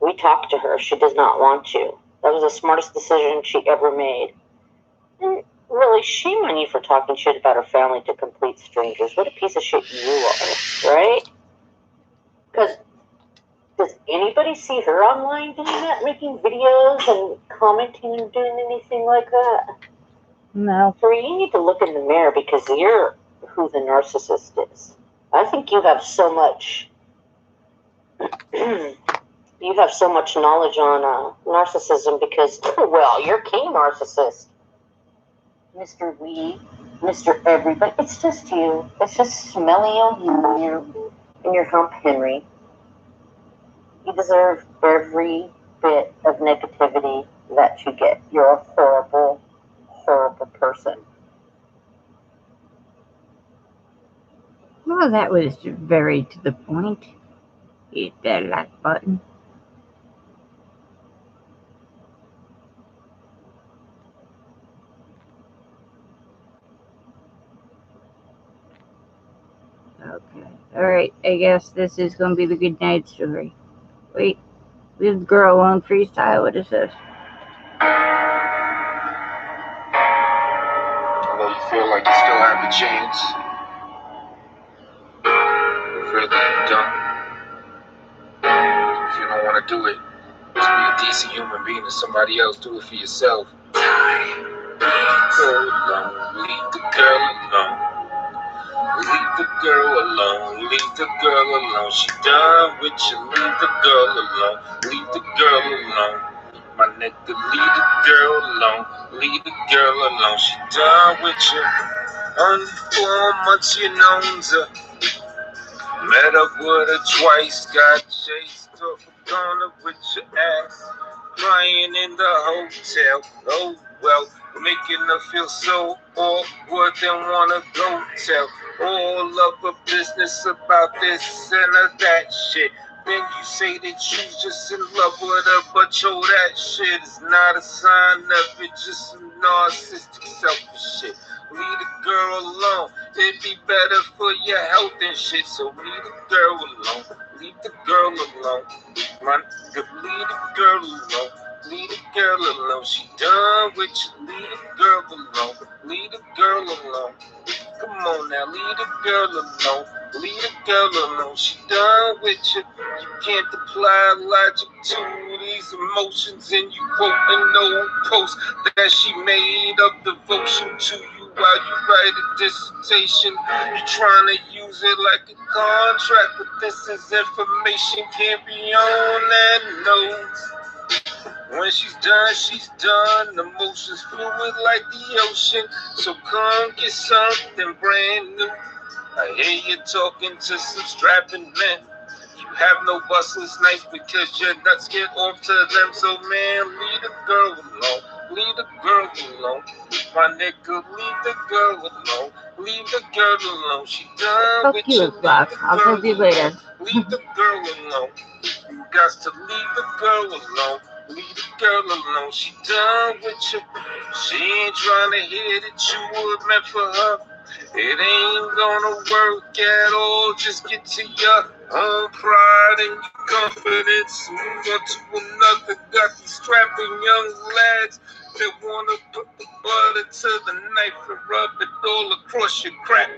We talked to her. She does not want you. That was the smartest decision she ever made. And really, shame on you for talking shit about her family to complete strangers. What a piece of shit you are, right? Because does anybody see her online doing that, making videos and commenting and doing anything like that? No. So you need to look in the mirror because you're who the narcissist is. I think you have so much... you have so much knowledge on narcissism because, well, you're king narcissist. Mr. We, Mr. Everybody. It's just you. It's just smelly on you and your hump Henry. You deserve every bit of negativity that you get. You're a horrible, horrible person. Well, that was very to the point. Hit that like button. Okay. Alright, I guess this is going to be the good night story. Wait. Leave the girl alone freestyle? What is this? Although you feel like you still have a chance, really you don't. If you don't want to do it, just be a decent human being and somebody else do it for yourself. Leave the girl alone. Leave the girl alone. Leave the girl alone. She done with you. Leave the girl alone. Leave the girl alone. My nigga, leave the girl alone. Leave the girl alone. She done with you. Only 4 months you known her. Met up with her twice. Got chased off a corner with your ass. Crying in the hotel. Oh well, making her feel so awkward and wanna go tell all of her business about this and that shit. Then you say that you just in love with her, but yo, that shit is not a sign of it, just some narcissistic selfish shit. Leave the girl alone, it'd be better for your health and shit, so leave the girl alone, leave the girl alone, man, leave the girl alone. Leave the girl alone, she done with you. Leave the girl alone, leave the girl alone. Come on now, leave the girl alone. Leave the girl alone, she done with you. You can't apply logic to these emotions, and you quoting no post that she made of devotion to you while you write a dissertation. You trying to use it like a contract, but this is information, can't be on that nose. When she's done, she's done. Emotions fluid like the ocean. So come get something brand new. I hear you talking to some strapping men. You have no bustless nights because your nuts get off to them. So man, leave the girl alone. Leave the girl alone. My nigga, leave the girl alone. Leave the girl alone. She done Fuck with you, you. L.Frost. I'll talk to you later. Leave the girl alone. You got to leave the girl alone. Leave the girl alone. She done with you. She ain't trying to hear that you were meant for her. It ain't gonna work at all. Just get to your own pride and your confidence. Move on to another. Got these strapping young lads that wanna put the butter to the knife and rub it all across your crack.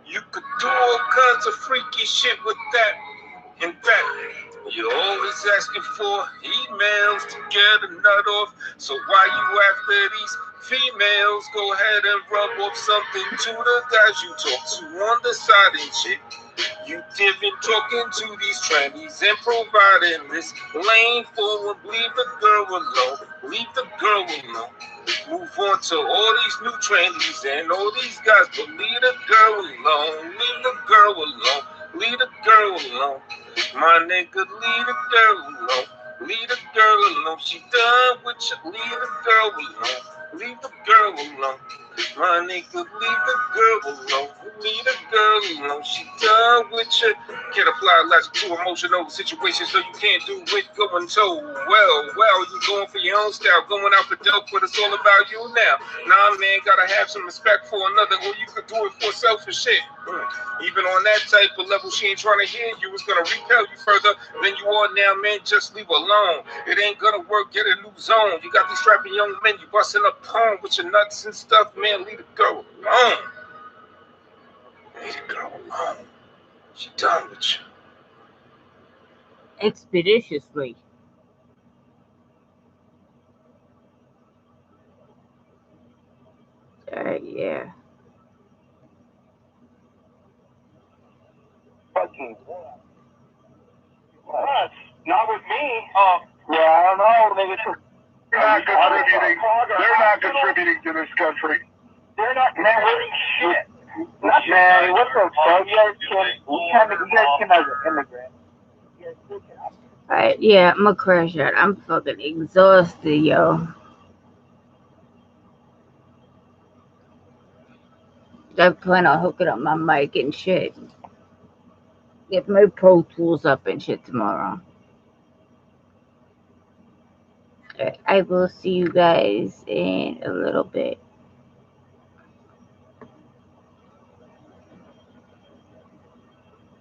You could do all kinds of freaky shit with that. In fact, you're always asking for emails to get a nut off. So why you after these females? Go ahead and rub off something to the guys you talk to on the side and shit. You different talking to these trannies and providing this lane for them. Leave the girl alone. Leave the girl alone. Move on to all these new trannies and all these guys, but leave the girl alone. Leave the girl alone. Leave the girl alone. My nigga, leave the girl alone. Leave the girl alone. She done with you. Leave the girl alone. Leave the girl alone. My nigga, leave the girl alone. Leave the girl alone. She done with you. Can't apply logic to emotional situations, so you can't do it going so well. You going for your own style, going out for dope, but it's all about you now. Nah, man, gotta have some respect for another, or you could do it for selfish shit. Even on that type of level, she ain't trying to hear you. It's gonna repel you further than you are now, man. Just leave alone. It ain't gonna work. Get a new zone. You got these strapping young men. You busting up home with your nuts and stuff, man. Leave the girl alone. Leave the girl alone. She done with you. Expeditiously. Yeah. Fucking what? Not with me. Yeah, I don't know. Maybe it's they're not contributing to this country. They're not contributing shit. Man, what the fuck? You guys came as an immigrant. Alright, yeah, I'm gonna crash out. I'm fucking exhausted, yo. I plan on hooking up my mic and shit. Get my Pro Tools up and shit tomorrow. I will see you guys in a little bit.